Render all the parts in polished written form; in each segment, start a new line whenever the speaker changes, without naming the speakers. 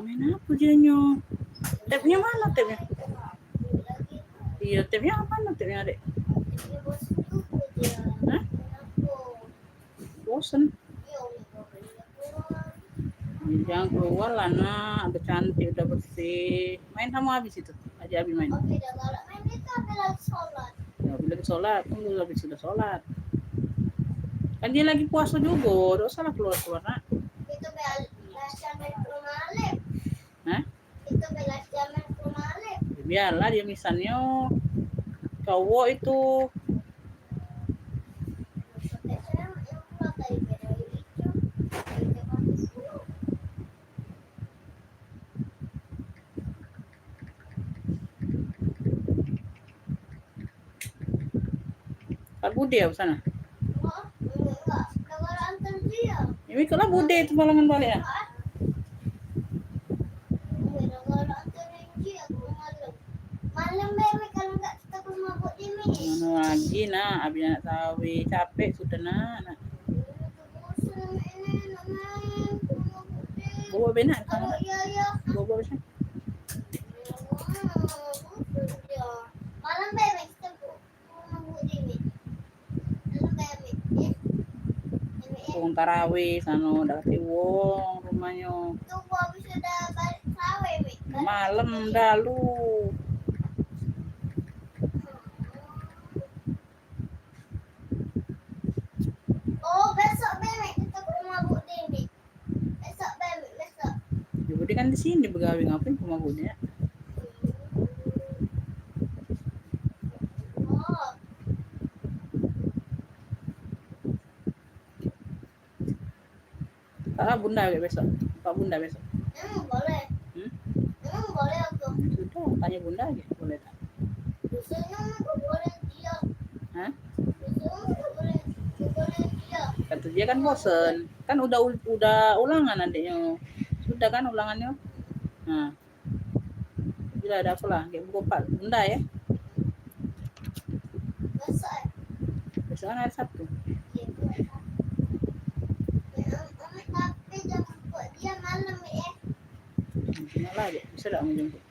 Main apa dianya? Tapnya mana tapnya? Iya, tapnya apa tapnya adek? Hah? Bosan. Jangan keluar lah nak, udah cantik, udah bersih. Main sama habis itu, aja Abi main.
Oke, kalau main itu Abi lagi sholat.
Ya, Abi lagi sholat, tunggu habis sudah sholat. Kan dia lagi puasa juga, udah usah lah keluar nak.
Itu belajar main ke rumah Alif.
Hah?
Itu belajar main ke rumah Alif.
Ya, biarlah dia misalnya cowok itu. Kak Bude ya sana?
Enggak. Kalau antar dia.
Ini kalau Bude itu balangan balik ya?
Malam bebek kalau enggak kita ke rumah buat Dimi.
Mana lagi nak, Abi nak tahu capek sudah nak. Bawa benak kan?
Iya.
Bawa benak.
Malam bebek kita ke rumah buat Dimi. Malam bebek ya.
Wong tarawih sana udah kasih wong rumahnya.
Tunggu habis sudah balik tarawih, Mi.
Malam dah lu.
Oh, besok bebek kita ke rumah Bu Dini. Besok bebek, besok.
Ya Bude kan di sini begawe ngapain ke rumah Bude ya?
Oh,
Kak Bunda besok. Kak Bunda besok.
emang boleh. Emang boleh aku.
Sudah tanya Bunda aja boleh tak?
Biasanya aku boleh dia.
Hah?
Biasanya aku boleh dia.
Kata dia kan bosen. Kan udah ulangan adiknya. Sudah kan ulangannya? Nah. Bila ada apa lah, kayak buku Pak Bunda ya.
Besok.
Besok kan hari Sabtu.
Ya, tapi jangan buat dia malam ya.
Enggak lah, bisa tak menjemput?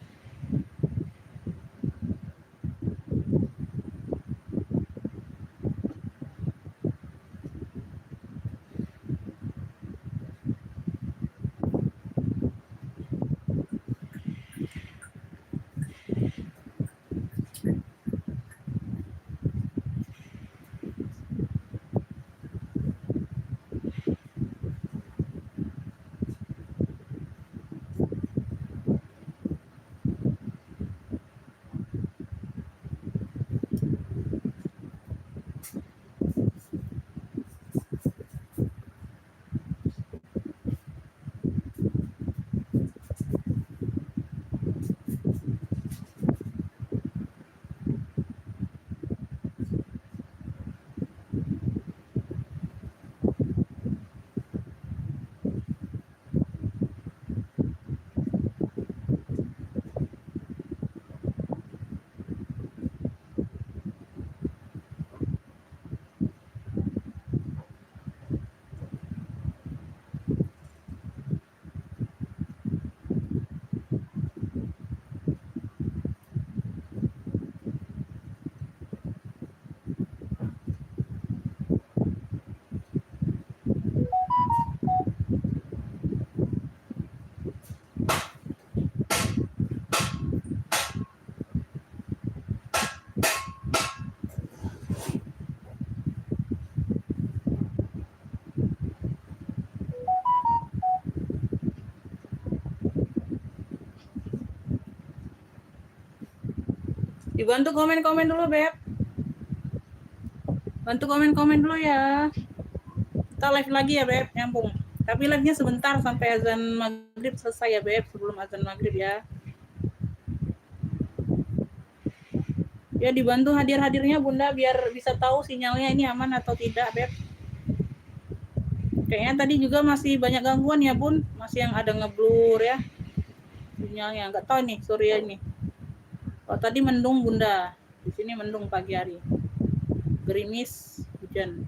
Dibantu komen-komen dulu, Beb. Bantu komen-komen dulu ya. Kita live lagi ya, Beb, nyambung. Tapi live-nya sebentar sampai azan maghrib selesai ya, Beb. Sebelum azan maghrib ya. Ya dibantu hadir-hadirnya Bunda biar bisa tahu sinyalnya ini aman atau tidak, Beb. Kayaknya tadi juga masih banyak gangguan ya, Bun. Masih yang ada ngeblur ya. Sinyalnya nggak tahu nih, Surya ini. Oh, tadi mendung Bunda. Di sini mendung pagi hari. Gerimis, hujan.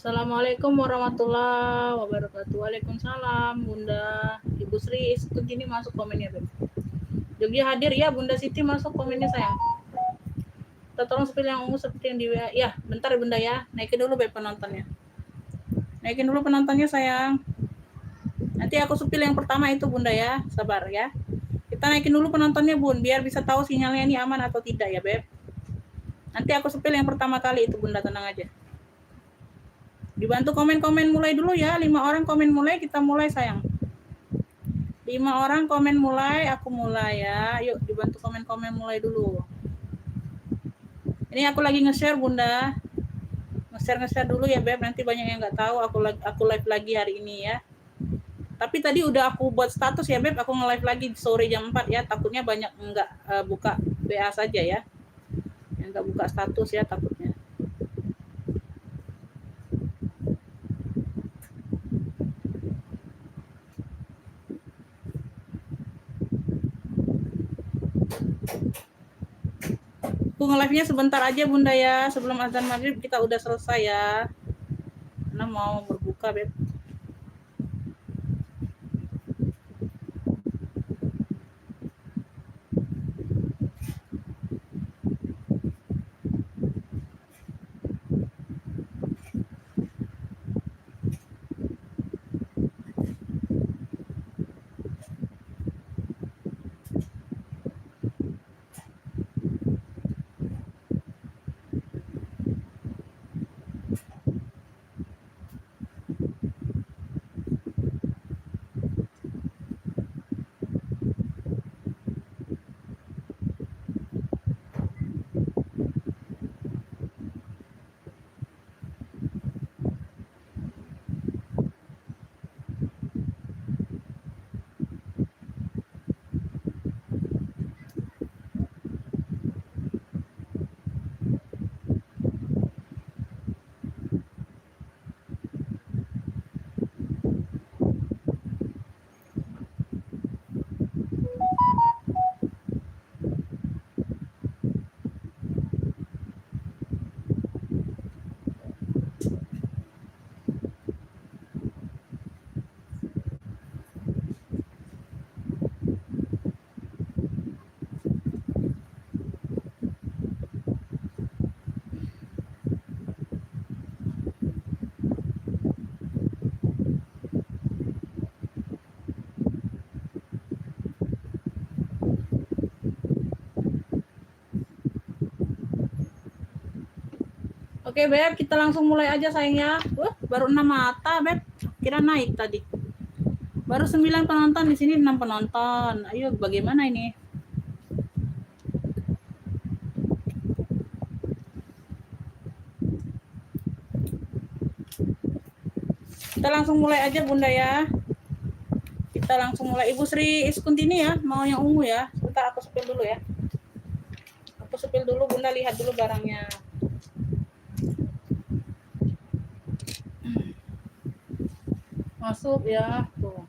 Assalamualaikum warahmatullahi wabarakatuh. Waalaikumsalam Bunda. Ibu Sri ikut gini masuk komennya, Beb. Jogja hadir ya, Bunda Siti masuk komennya sayang. Kita tolong spill yang ungu seperti yang di WA. Ya, bentar Bunda ya. Naikin dulu Beb penontonnya. Naikin dulu penontonnya sayang. Nanti aku spill yang pertama itu Bunda ya. Sabar ya. Kita naikin dulu penontonnya Bun, biar bisa tahu sinyalnya ini aman atau tidak ya Beb. Nanti aku spill yang pertama kali itu Bunda, tenang aja. Dibantu komen-komen mulai dulu ya. 5 orang komen mulai, kita mulai sayang. 5 orang komen mulai, aku mulai ya. Yuk dibantu komen-komen mulai dulu. Ini aku lagi nge-share Bunda. Nge-share dulu ya Beb, nanti banyak yang nggak tahu aku live lagi hari ini ya. Tapi tadi udah aku buat status ya Beb, aku nge-live lagi sore jam 4 ya. Takutnya banyak nggak buka WA saja ya. Yang nggak buka status ya takutnya. Aku nge-live-nya sebentar aja Bunda ya, sebelum azan maghrib kita udah selesai ya. Karena mau berbuka Beb. Oke Beb, kita langsung mulai aja sayangnya. Baru 6 mata Beb, kira naik tadi. Baru 9 penonton, di sini 6 penonton. Ayo bagaimana ini? Kita langsung mulai aja Bunda ya. Kita langsung mulai. Ibu Sri Iskuntini ya, mau yang ungu ya. Sebentar aku spill dulu ya. Aku spill dulu Bunda, lihat dulu barangnya. Masuk ya. Tuh.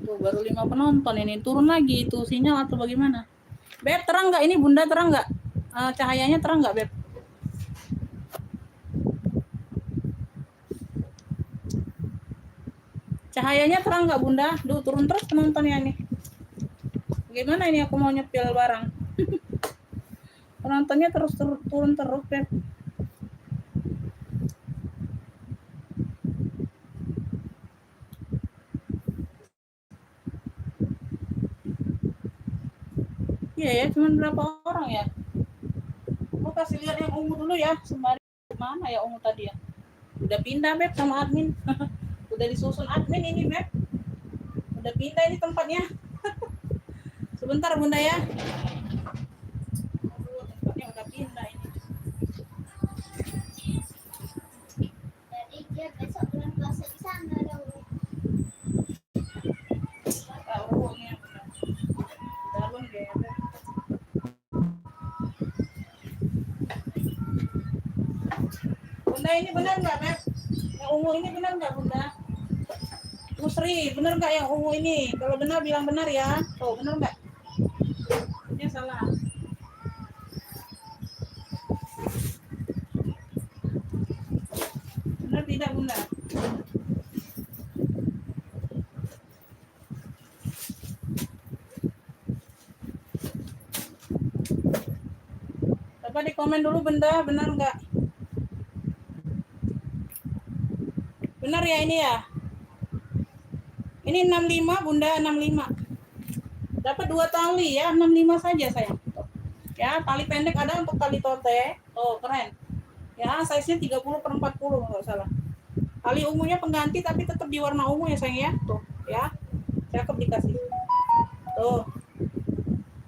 Tuh baru 5 penonton ini. Turun lagi itu sinyal atau bagaimana? Beb, terang nggak ini Bunda, terang nggak? Cahayanya terang nggak Beb? Cahayanya terang nggak Bunda? Duh, turun terus penontonnya nih. Gimana ini aku mau nyepil barang? Penontonnya terus turun terus Beb. Iya ya, cuman berapa orang ya? Lu kasih lihat yang ungu dulu ya, sembari mana ya ungu tadi ya? Udah pindah Beb sama admin. Udah disusun admin ini Beb. Udah pindah ini tempatnya. Sebentar Bunda ya. Aduh, tempatnya udah pindah ini.
Jadi dia besok bulan puasa di sana dong.
Tahu ungunya Bunda. Dalam ya Beb. Bunda ini benar nggak Beb? Yang ungu ini benar nggak Bunda? Bu Sri, benar nggak yang ungu ini? Kalau benar bilang benar ya. Tuh, benar nggak? Ini salah. Benar tidak Bunda? Coba di komen dulu Bunda, benar nggak? Benar ya ini ya? Ini 65 Bunda, 65. Dapat 2 tali ya, 65 saja sayang. Ya, tali pendek ada untuk tali tote. Oh, keren. Ya, size-nya 30/40 nggak salah. Tali ungunya pengganti tapi tetap di warna ungu ya sayang ya. Tuh, ya. Cakep dikasih. Tuh.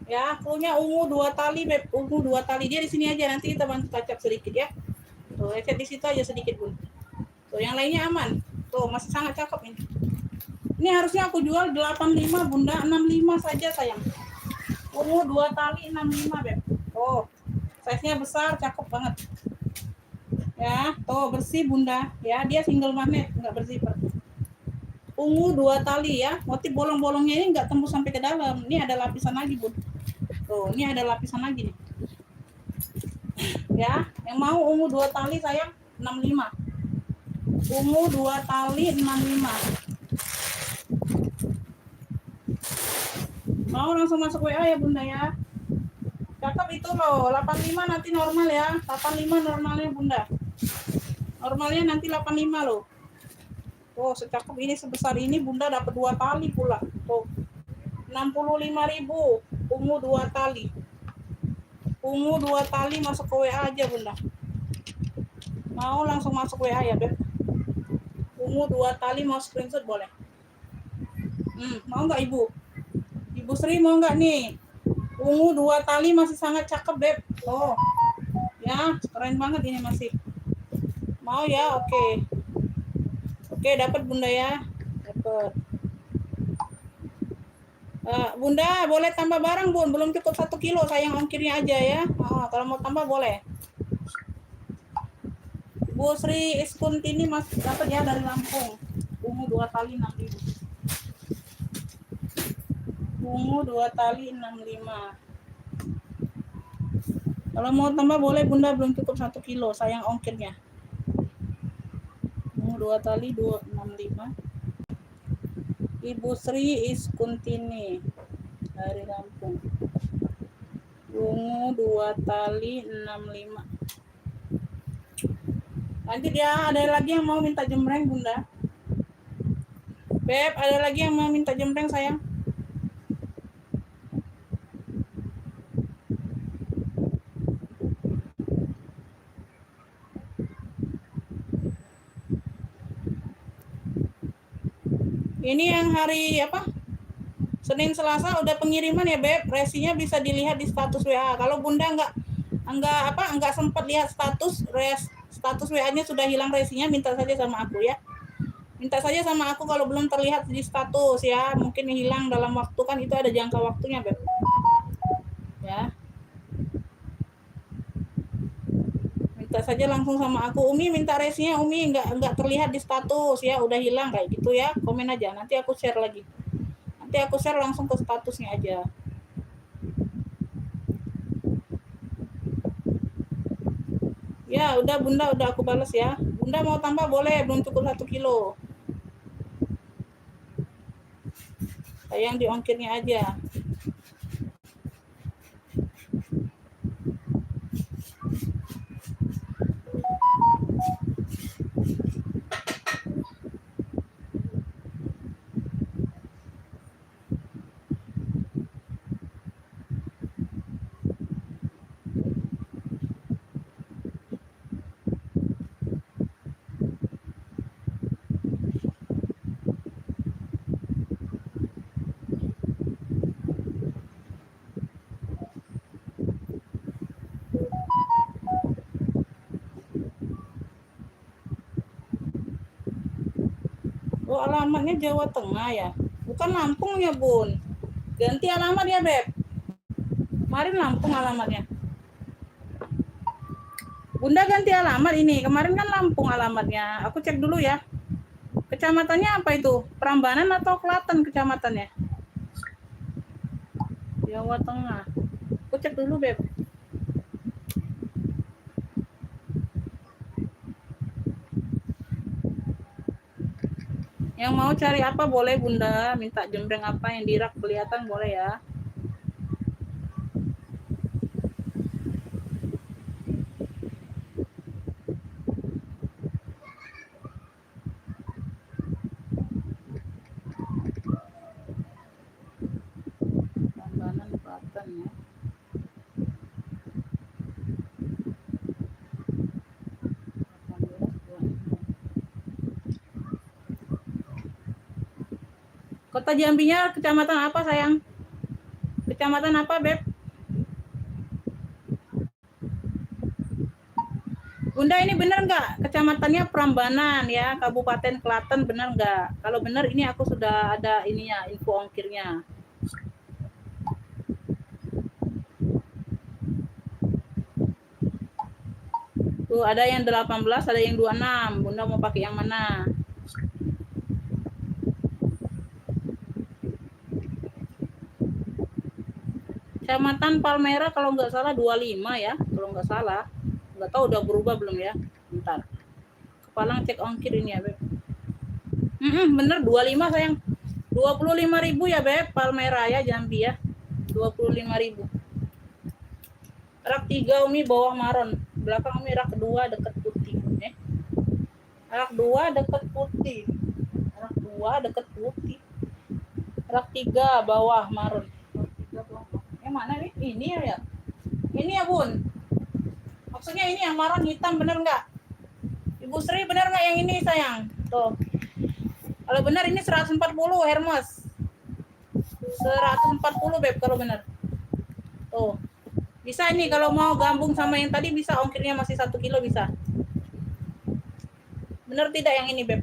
Ya, cluenya ungu 2 tali, Beb. Ungu 2 tali. Dia di sini aja, nanti kita bantu tacap sedikit ya. Tuh, lecet di situ aja sedikit, Bun. Tuh, yang lainnya aman. Tuh, masih sangat cakep ini. Ini harusnya aku jual 85 Bunda, 65 saja sayang. Ungu 2 tali 65 Beb. Oh, size-nya besar, cakep banget. Ya, tuh bersih Bunda. Ya, dia single magnet, enggak berzipper. Ungu 2 tali ya. Motif bolong-bolongnya ini enggak tembus sampai ke dalam. Ini ada lapisan lagi, Bun. Tuh, ini ada lapisan lagi nih. Ya, yang mau ungu 2 tali sayang 65. Ungu 2 tali 65. Mau langsung masuk WA ya Bunda ya. Cakep itu loh, 85 nanti normal ya. 85 normalnya Bunda. Normalnya nanti 85 loh. Oh, secakep ini sebesar ini Bunda dapat 2 tali pula. Tuh. 65.000 ungu 2 tali. Ungu 2 tali masuk ke WA aja Bunda. Mau langsung masuk WA ya, Beb. Ungu 2 tali mau screenshot boleh. Mau nggak Ibu? Ibu Sri mau nggak nih? Ungu 2 tali masih sangat cakep, Beb. Oh, ya keren banget ini masih. Mau ya? Oke. Oke, dapat Bunda ya. Dapat. Bunda, boleh tambah barang, Bun. Belum cukup 1 kilo, sayang ongkirnya aja ya. Kalau mau tambah boleh. Bu Sri Iskuntini masih dapat ya dari Lampung. Ungu 2 tali 6.000. Ungu 2 tali 65. Kalau mau tambah boleh Bunda, belum cukup 1 kilo, sayang ongkirnya. Ungu 2 tali 265. Ibu Sri Iskuntini dari Lampung. Ungu 2 tali 65. Lanjut ya, ada lagi yang mau minta jembreng Bunda. Beb, ada lagi yang mau minta jembreng sayang? Ini yang hari apa? Senin Selasa udah pengiriman ya Beb. Resinya bisa dilihat di status WA. Kalau Bunda nggak sempat lihat status WA-nya sudah hilang resinya, minta saja sama aku ya. Minta saja sama aku kalau belum terlihat di status ya. Mungkin hilang dalam waktu, kan itu ada jangka waktunya Beb. Ya. Minta saja langsung sama aku. Umi minta resinya, Umi nggak terlihat di status ya, udah hilang kayak gitu ya. Komen aja, nanti aku share lagi. Nanti aku share langsung ke statusnya aja. Ya, udah Bunda, udah aku balas ya. Bunda mau tambah boleh, belum cukup 1 kilo. Sayang di ongkirnya aja. alamatnya Jawa Tengah ya. Bukan Lampung ya, Bun. Ganti alamat ya, Beb. Kemarin Lampung alamatnya. Bunda ganti alamat ini. Kemarin kan Lampung alamatnya. Aku cek dulu ya. Kecamatannya apa itu? Prambanan atau Klaten kecamatannya? Jawa Tengah. Aku cek dulu, Beb. Yang mau cari apa boleh, Bunda. Minta jembreng apa yang di rak kelihatan boleh ya. Prambanan Klaten ya. Kota Jambinya kecamatan apa, sayang? Kecamatan apa, Beb? Bunda, ini benar nggak? Kecamatannya Prambanan ya, Kabupaten Klaten, benar nggak? Kalau benar ini aku sudah ada ininya, info ongkirnya. Tuh ada yang 18, ada yang 26. Bunda mau pakai yang mana? Kecamatan Palmera kalau nggak salah 25 ya, kalau nggak salah. Nggak tahu udah berubah belum ya. Bentar. Kepala cek ongkir ini ya, Beb. Bener 25 sayang. 25.000 ya, Beb. Palmera ya, Jambi ya. 25.000. Rak 3 Umi bawah maron. Belakang Umi rak 2 dekat putih. Rak 2 dekat putih. Rak 2 dekat putih. Rak 3 bawah maron. Mana nih? Ini ya? Ini ya, Bun? Maksudnya ini yang maron hitam, bener nggak? Ibu Sri, bener nggak yang ini, sayang? Tuh. Kalau benar ini 140 Hermes. 140, Beb, kalau benar. Tuh. Bisa ini kalau mau gabung sama yang tadi bisa, ongkirnya masih 1 kilo bisa. Bener tidak yang ini, Beb?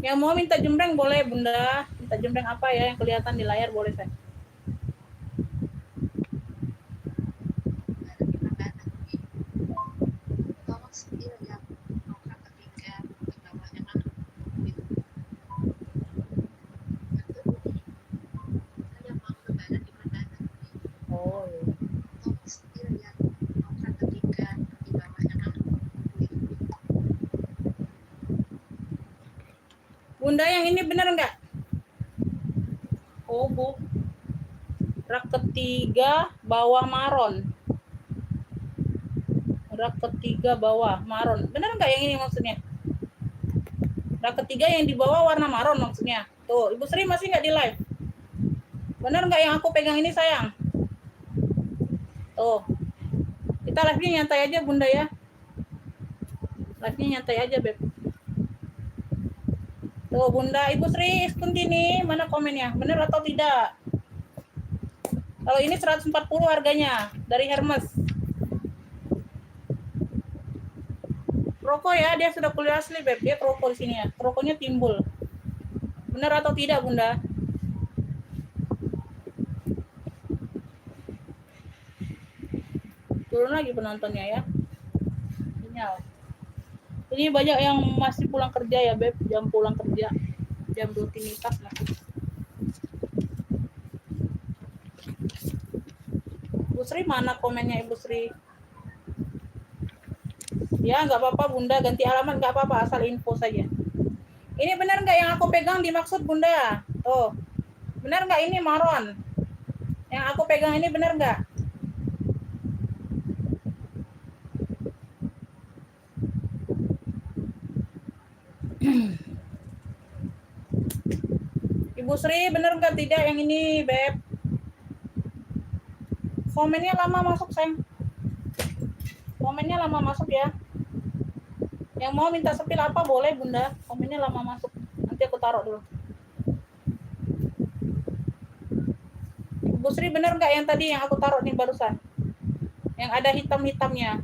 Yang mau minta jembreng boleh, Bunda. Minta jembreng apa ya yang kelihatan di layar boleh, saya. Oh, iya. Bunda, yang ini bener nggak? Oh, Bu. Rak ketiga bawah maron. Rak ketiga bawah maron. Bener nggak yang ini maksudnya? Rak ketiga yang di bawah warna maron maksudnya. Tuh, Ibu Sri masih nggak di live? Bener nggak yang aku pegang ini, sayang? Tuh. Kita live-nya nyantai aja, Bunda ya. Live-nya nyantai aja, Beb. Tuh, Bunda, Ibu Sri Kuntini, mana komennya? Bener atau tidak? Kalau ini 140 harganya dari Hermes. Rokok ya, dia sudah kuliah asli, Beb. Dia rokok di sini ya. Rokoknya timbul. Benar atau tidak, Bunda? Turun lagi penontonnya ya. Sinyal. Ini banyak yang masih pulang kerja ya, Beb. Jam pulang kerja. Jam rutinitas masih. Ibu Sri, mana komennya Ibu Sri? Ya, nggak apa-apa, Bunda. Ganti alamat nggak apa-apa, asal info saja. Ini benar nggak yang aku pegang dimaksud, Bunda? Tuh. Benar nggak ini maron? Yang aku pegang ini benar nggak? Ibu Sri, benar nggak tidak yang ini, Beb? Komennya lama masuk, sayang. Komennya lama masuk ya. Yang mau minta sepil apa boleh, Bunda. Komennya lama masuk. Nanti aku taruh dulu. Bu Sri, bener nggak yang tadi yang aku taruh nih barusan? Yang ada hitam-hitamnya.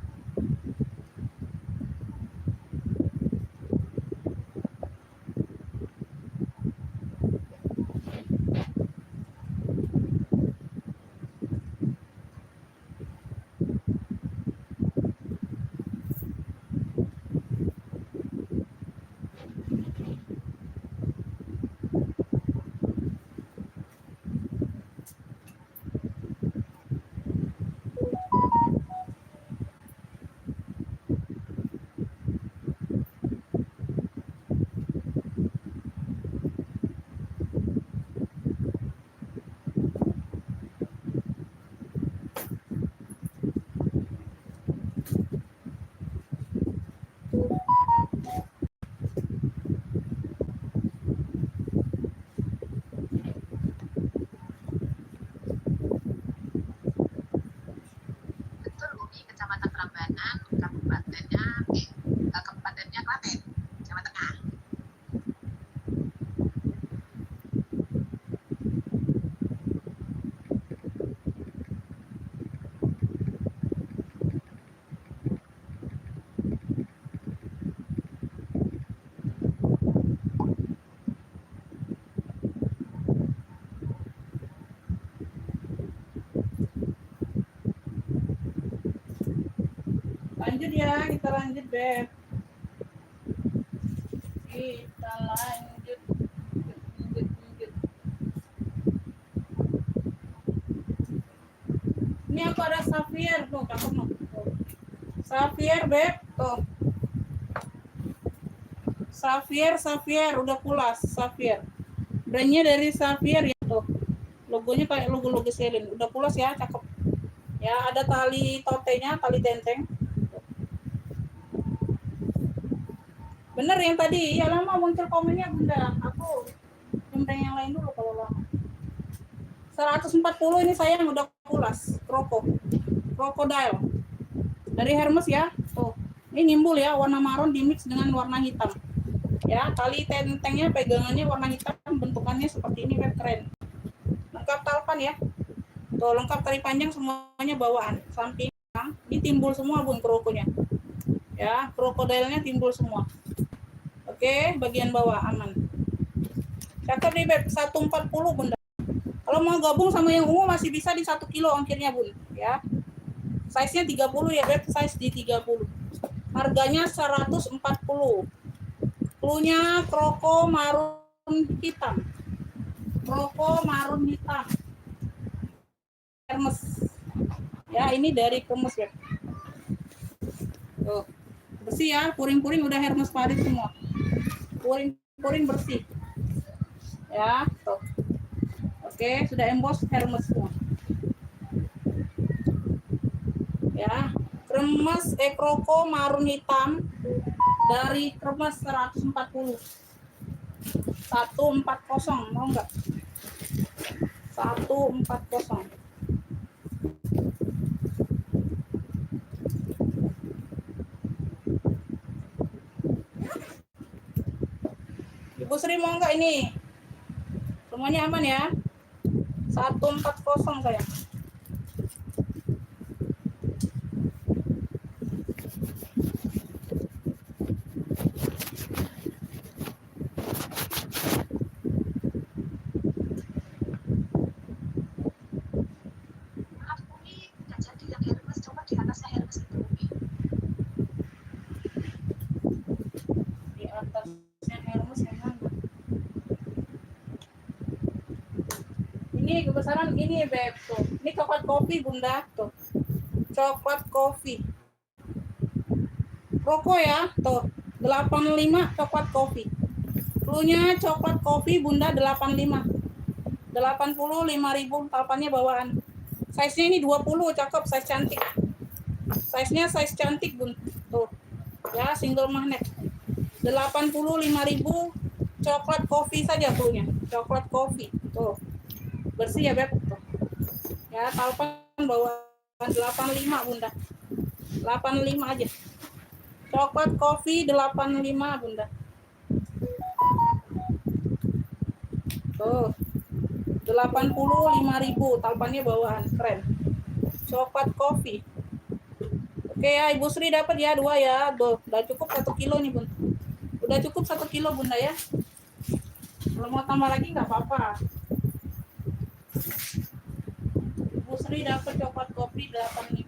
lanjut ya, kita lanjut Beb. Kita lanjut. Ini aku ada Sapphire tuh, cakep tuh. Sapphire Beb, tuh. Sapphire udah pulas Sapphire. Brandnya dari Sapphire ya tuh. Logonya kayak logo Celine. Udah pulas ya, cakep. Ya, ada tali totenya, tali tenteng. Bener yang tadi, ya lama muncul komennya Bunda. Aku nyempreng yang lain dulu kalau lama. 140 ini sayang udah pulas. Crocodile. Dari Hermes ya. Tuh. Ini nimbul ya, warna marun dimix dengan warna hitam. Ya, tali tentengnya pegangannya warna hitam, bentukannya seperti ini, keren. Lengkap talpan ya. Tuh, lengkap tali panjang semuanya bawaan. Samping ini timbul semua Bun krokonya. Ya, krokodilnya timbul semua. Oke, bagian bawah aman. Cakep nih Beb, 140 Bunda. Kalau mau gabung sama yang ungu masih bisa di 1 kilo ongkirnya Bun, ya. Size-nya 30 ya Beb, size di 30. Harganya 140. Cluenya kroko marun hitam. Kroko marun hitam. Hermes. Ya, ini dari Hermes Beb. Tuh. Bersih ya, puring-puring udah Hermes Paris semua. Puring bersih. Ya, tuh. Oke, sudah emboss Hermes semua. Ya, Hermes kroko marun hitam dari Hermes 140. 140, mau enggak? 140. Ibu Sri mau enggak ini? Semuanya aman ya? 140 sayang. Di atasnya Hermes yang mana? Ini kebesaran ini Beb tuh. Ini coklat kopi Bunda tuh. Coklat kopi. Roko ya tuh. 85 coklat kopi. Cluenya coklat kopi Bunda 85. 85.000 talpannya bawaan. Size-nya ini 20, cakep, size cantik. Size-nya size cantik Bun. Tuh. Ya, single magnet. 85.000 coklat kopi saja cluenya. Coklat kopi. Tuh. Bersih ya Beb. Tuh. Ya, talpan bawaan 85 Bunda. 85 aja. Coklat kopi 85 Bunda. Tuh. 85.000 talpannya bawaan, keren. Coklat kopi. Oke ya, Ibu Sri dapat ya 2 ya. Udah cukup 1 kilo nih Bun. Udah cukup 1 kilo Bunda ya. Kalau mau tambah lagi nggak apa-apa. Ibu Sri dapat coklat kopi 85.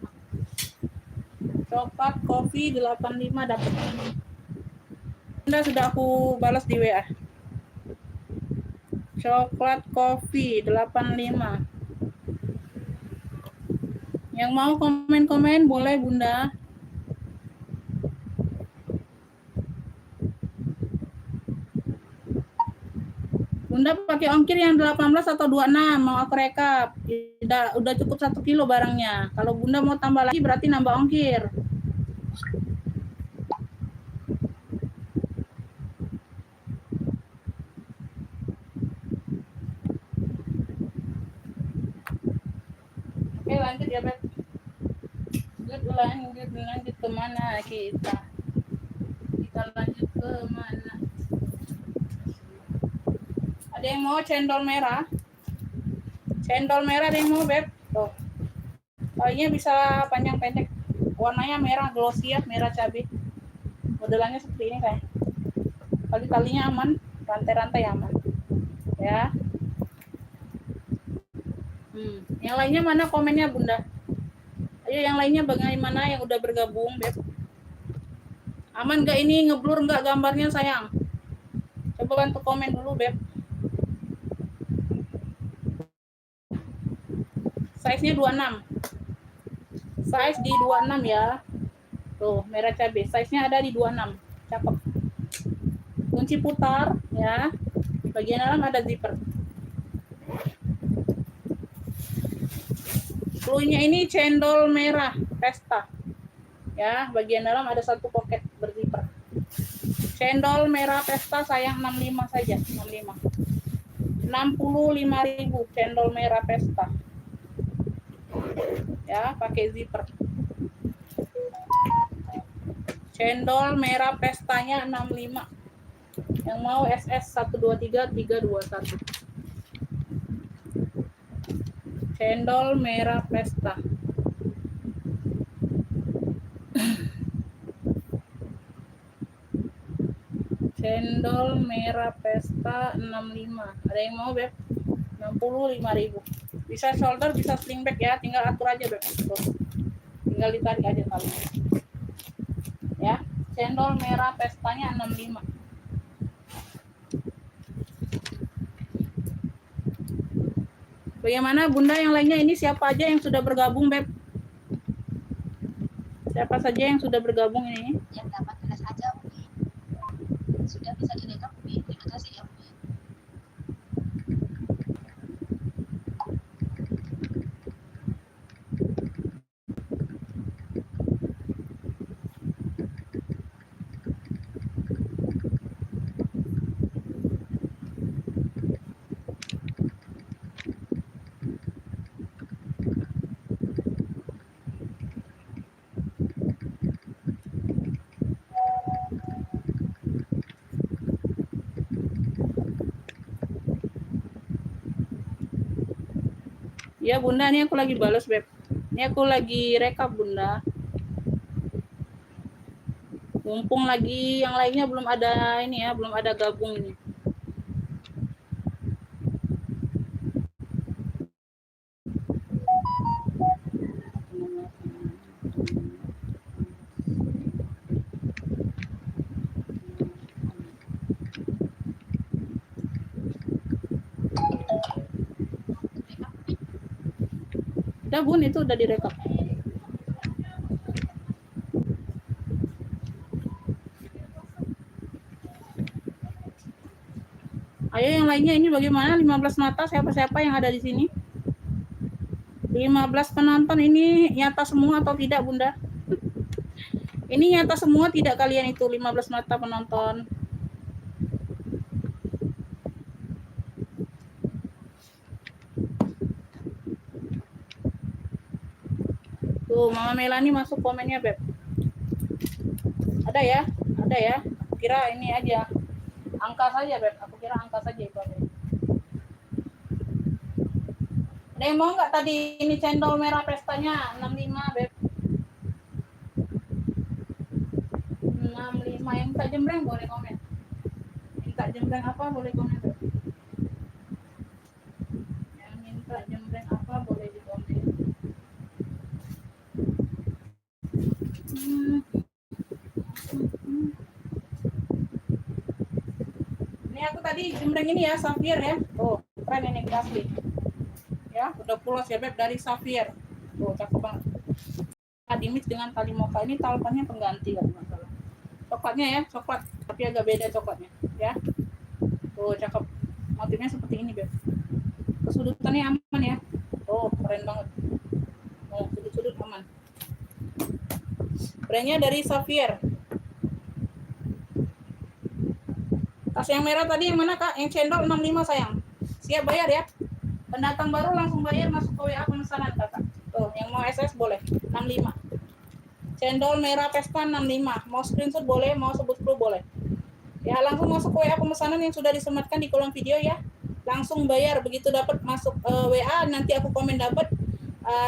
Coklat kopi 85 dapat. Bunda sudah aku balas di WA. Coklat kopi 85. Yang mau komen-komen boleh Bunda. Bunda pakai ongkir yang 18 atau 26, mau aku rekap. Udah cukup 1 kilo barangnya. Kalau Bunda mau tambah lagi berarti nambah ongkir. Oke, lanjut ya, Beb. Lanjut kemana kita? Kita lanjut ke mana? Ada yang mau cendol merah? Cendol merah ada yang mau, Beb? Tuh. Talinya bisa panjang pendek. Warnanya merah glossy ya, merah cabai. Modelannya seperti ini kayak. Tali-talinya aman, rantai-rantai aman. Ya. Yang lainnya mana komennya Bunda? Ayo yang lainnya bagaimana yang udah bergabung, Beb? Aman nggak ini, ngeblur nggak gambarnya sayang? Coba bantu komen dulu, Beb. Size-nya 26. Size di 26 ya. Tuh, merah cabai. Size-nya ada di 26. Cakep. Kunci putar ya. Bagian dalam ada zipper. Cluenya ini cendol merah pesta. Ya, bagian dalam ada satu pocket berzipper. Cendol merah pesta sayang 65 saja, 65. 65.000 cendol merah pesta. Ya, pakai zipper. Cendol merah pestanya 65. Yang mau SS 123 321. Cendol merah pesta. Cendol merah pesta 65. Ada yang mau, Beb? 65.000. Bisa shoulder, bisa sling bag ya. Tinggal atur aja, Beb. Tuh. Tinggal ditarik aja talinya. Ya, cendol merah pestanya 65. Bagaimana Bunda yang lainnya ini siapa aja yang sudah bergabung, Beb? Siapa saja yang sudah bergabung ini?
Yang dapat kelas aja, Umi. Sudah bisa direkam, Umi. Terima kasih ya, Umi.
Ya Bunda, ini aku lagi balas, Beb. Ini aku lagi rekap, Bunda. Mumpung lagi yang lainnya belum ada ini ya, belum ada gabung ini. Udah Bun, itu udah direkap. Ayo yang lainnya ini bagaimana? 15 mata siapa-siapa yang ada di sini? 15 penonton ini nyata semua atau tidak, Bunda? Ini nyata semua tidak kalian itu 15 mata penonton? Tuh, Mama Melani masuk komennya, Beb. Ada ya? Ada ya? Aku kira ini aja. Angka saja, Beb. Aku kira angka saja itu aja. Ada yang mau nggak tadi ini cendol merah pestanya 65, Beb? 65. Yang minta jembreng boleh komen. Minta jembreng apa boleh komen, Beb? Yang minta jembreng apa boleh di komen. Ini aku tadi jembreng ini ya, Safir ya. Tuh, keren ini asli. Ya, udah pulas ya, Beb, dari Safir. Tuh, cakep banget. Dimix dengan tali moka. Ini talipannya pengganti kan masalah. Coklatnya ya, coklat, tapi agak beda coklatnya, ya. Tuh, cakep. Motifnya seperti ini, Beb. Kesudutannya aman ya. Oh, keren banget. Oh, sudut-sudut aman. Brandnya dari Safir. Tas yang merah tadi yang mana, Kak? Yang cendol 65 sayang. Siap bayar ya. Pendatang baru langsung bayar, masuk ke WA pemesanan, Kakak. Tuh, yang mau SS boleh 65. Cendol merah pesta 65. Mau screenshot boleh, mau sebut kru boleh. Ya, langsung masuk ke WA pemesanan yang sudah disematkan di kolom video ya. Langsung bayar, begitu dapat masuk WA, nanti aku komen dapat.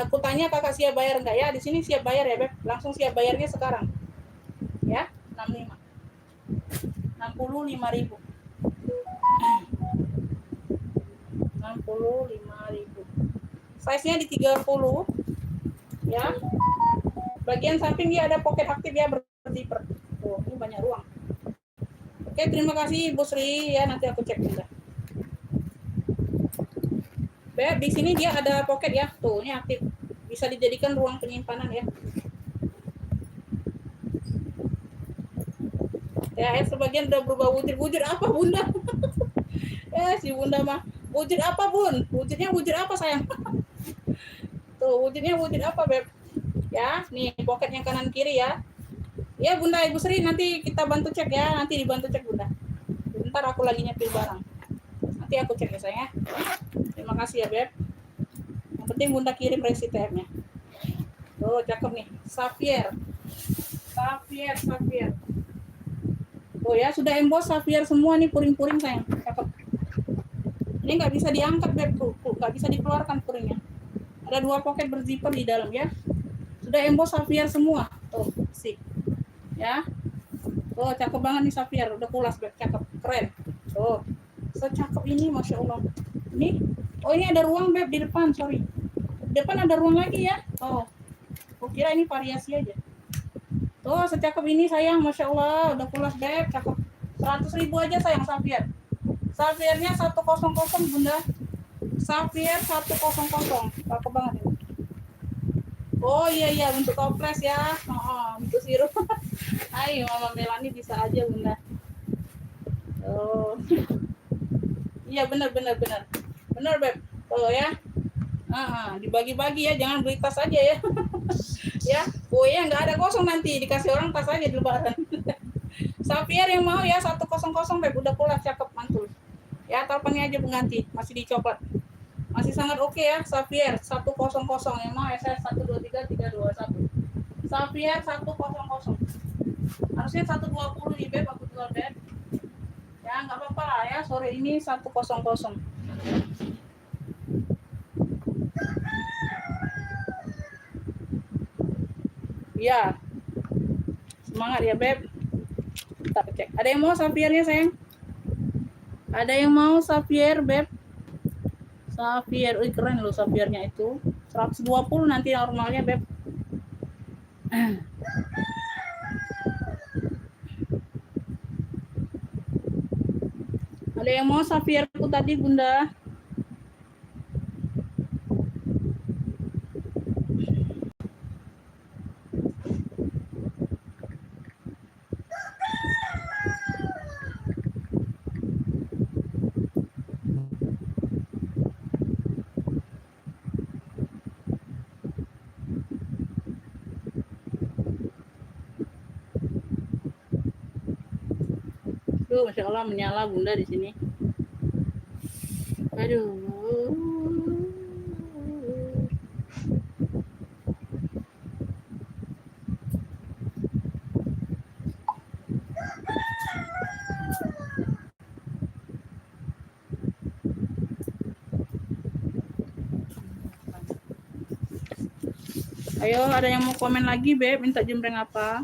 Aku tanya Kakak siap bayar enggak ya? Di sini siap bayar ya, Beb. Langsung siap bayarnya sekarang. Ya, 65. 65.000. 65.000. Size-nya di 30 ya. Bagian samping dia ada pocket aktif ya, berzipper. Tuh, ini banyak ruang. Oke, terima kasih Ibu Sri ya, nanti aku cek juga. Beb, di sini dia ada pocket ya, tuh ini aktif, bisa dijadikan ruang penyimpanan ya. Ya, sebagian udah berubah wujud. Wujud apa Bunda? Si Bunda mah wujud apa Bun? Wujudnya wujud apa sayang? Tuh wujudnya wujud apa Beb? Ya, nih pocket yang kanan kiri ya. Ya Bunda Ibu Sri, nanti kita bantu cek ya, nanti dibantu cek Bunda. Bentar aku lagi nyepil barang. Nanti aku cek ya sayang ya. Terima kasih ya Beb. Yang penting Bunda kirim resi TM-nya. Tuh cakep nih, Sapphire. Oh ya, sudah emboss Sapphire semua nih, puring-puring sayang. Cakep. Ini nggak bisa diangkat Beb, nggak bisa dikeluarkan puringnya. Ada 2 pocket berzipper di dalam ya. Sudah emboss Sapphire semua. Tuh, sip. Ya. Tuh, cakep banget nih Sapphire, udah pulas Beb, cakep, keren. Tuh. Secakep ini Masya Allah. Ini, oh ini ada ruang Beb di depan, sorry. Di depan ada ruang lagi ya. Oh. Aku kira ini variasi aja. Tuh, secakep ini sayang, Masya Allah, udah pulas Beb, cakep. 100.000 aja sayang Sapphire. Sapphire-nya 100 Bunda. Sapphire 100. Cakep banget ini. Oh iya, untuk toples ya. Untuk sirup. Hai, Mama Melani bisa aja Bunda. Oh. Iya benar. Benar Beb. Oh ya. Dibagi-bagi ya, jangan beli tas aja ya. Ya, ya nggak ada kosong nanti, dikasih orang tas aja di lebaran. Sapphire yang mau ya 100 Beb, udah pulas cakep mantul. Ya, teleponnya aja pengganti, masih di coklat. Masih sangat oke ya, Sapphire 100 yang mau SS 123321. Sapphire 100. Harusnya 120 nih Beb, aku jual Beb. Ya, nggak apa-apa lah ya, sore ini 100. Iya. Semangat ya, Beb. Kita cek. Ada yang mau Sapphire-nya, sayang? Ada yang mau Sapphire, Beb? Sapphire. Keren loh Sapphire-nya itu. 120 nanti normalnya, Beb. Ada yang mau Sapphire-ku tadi, Bunda? Tuh, Masya Allah menyala Bunda di sini. Aduh. Ayo, ada yang mau komen lagi, Beb? Minta jembreng apa?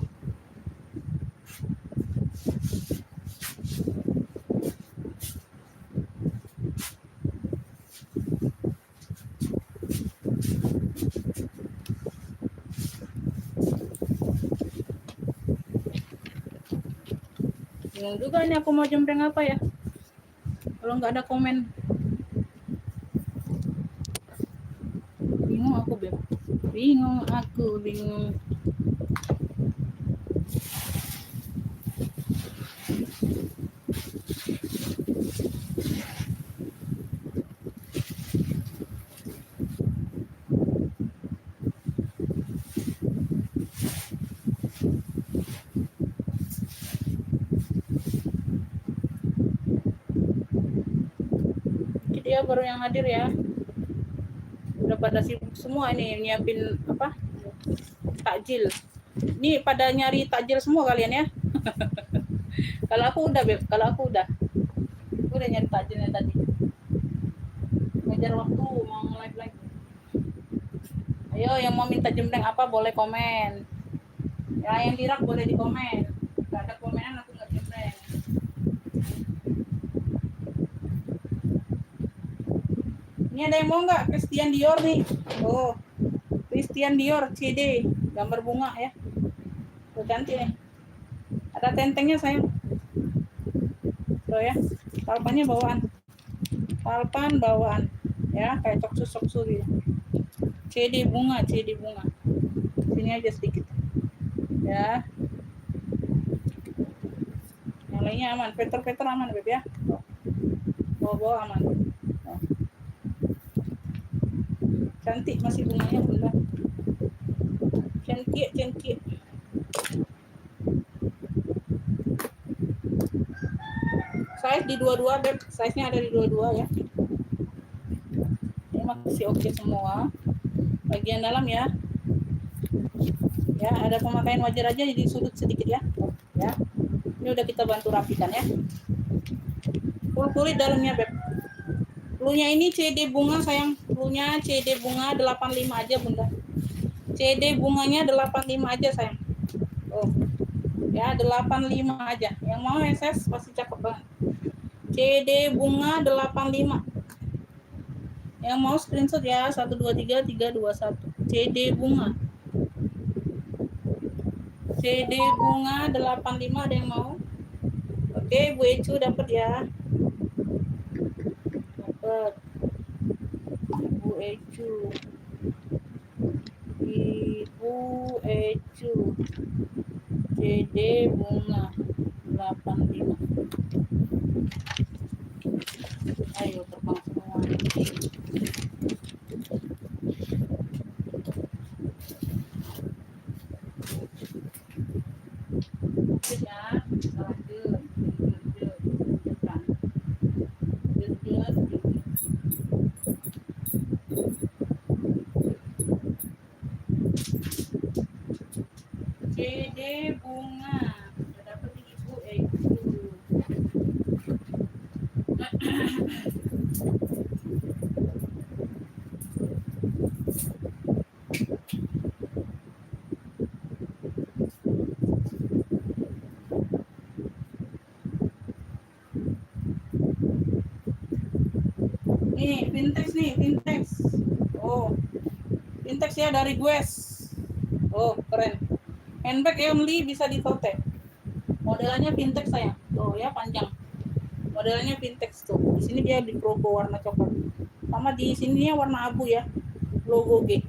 Bingung juga nih aku mau jembreng apa ya, kalau nggak ada komen. Bingung aku Beb, bingung. Dia baru yang hadir ya, udah pada sibuk semua ini nyiapin apa, takjil. Ini pada nyari takjil semua kalian ya. Kalau aku udah Beb, aku udah nyari takjilnya tadi, ngejar waktu mau live lagi. Ayo yang mau minta jembreng apa boleh komen ya, yang dirak boleh di komen. Gak ada komenan aku nggak jembreng. Ini ada yang mau nggak Christian Dior nih? Oh, Christian Dior CD gambar bunga ya, tuh cantik nih. Ada tentengnya sayang. Tuh ya, palpannya bawaan. Palpan bawaan. Ya, kayak coksu gitu. CD bunga. Sini aja sedikit. Ya. Yang lainnya aman. Veter aman, Beb ya. Bawa aman. Tuh. Cantik masih bunganya, Bunda. Cantik. Size di 22, Beb. Size-nya ada di 22 ya. Ini masih oke semua. Bagian dalam ya. Ya, ada pemakaian wajar aja di sudut sedikit ya. Ya. Ini udah kita bantu rapikan ya. Full kulit dalamnya, Beb. Cluenya ini CD bunga sayang. Cluenya CD bunga 85 aja, Bunda. CD bunganya 85 aja sayang. Oh. Ya, 85 aja. Yang mau SS pasti cakep banget. CD bunga 85. Yang mau screenshot ya 123321. CD bunga. CD bunga 85 ada yang mau? Oke, Bu Ecu dapat ya. Dapat. Bu Ecu. Ibu Ecu. CD bunga 85. Ayo terbang semua. Ya, CD bunga. Sudah dapat Ibu Ecu. Nih, Vintex. Oh, Vintex ya dari Gues. Oh, keren. Handbag only bisa di tote. Modelannya Vintex sayang. Tuh ya panjang. Modelnya Vintex tuh. Di sini dia di logo warna coklat. Sama di sininya warna abu ya. Logo G.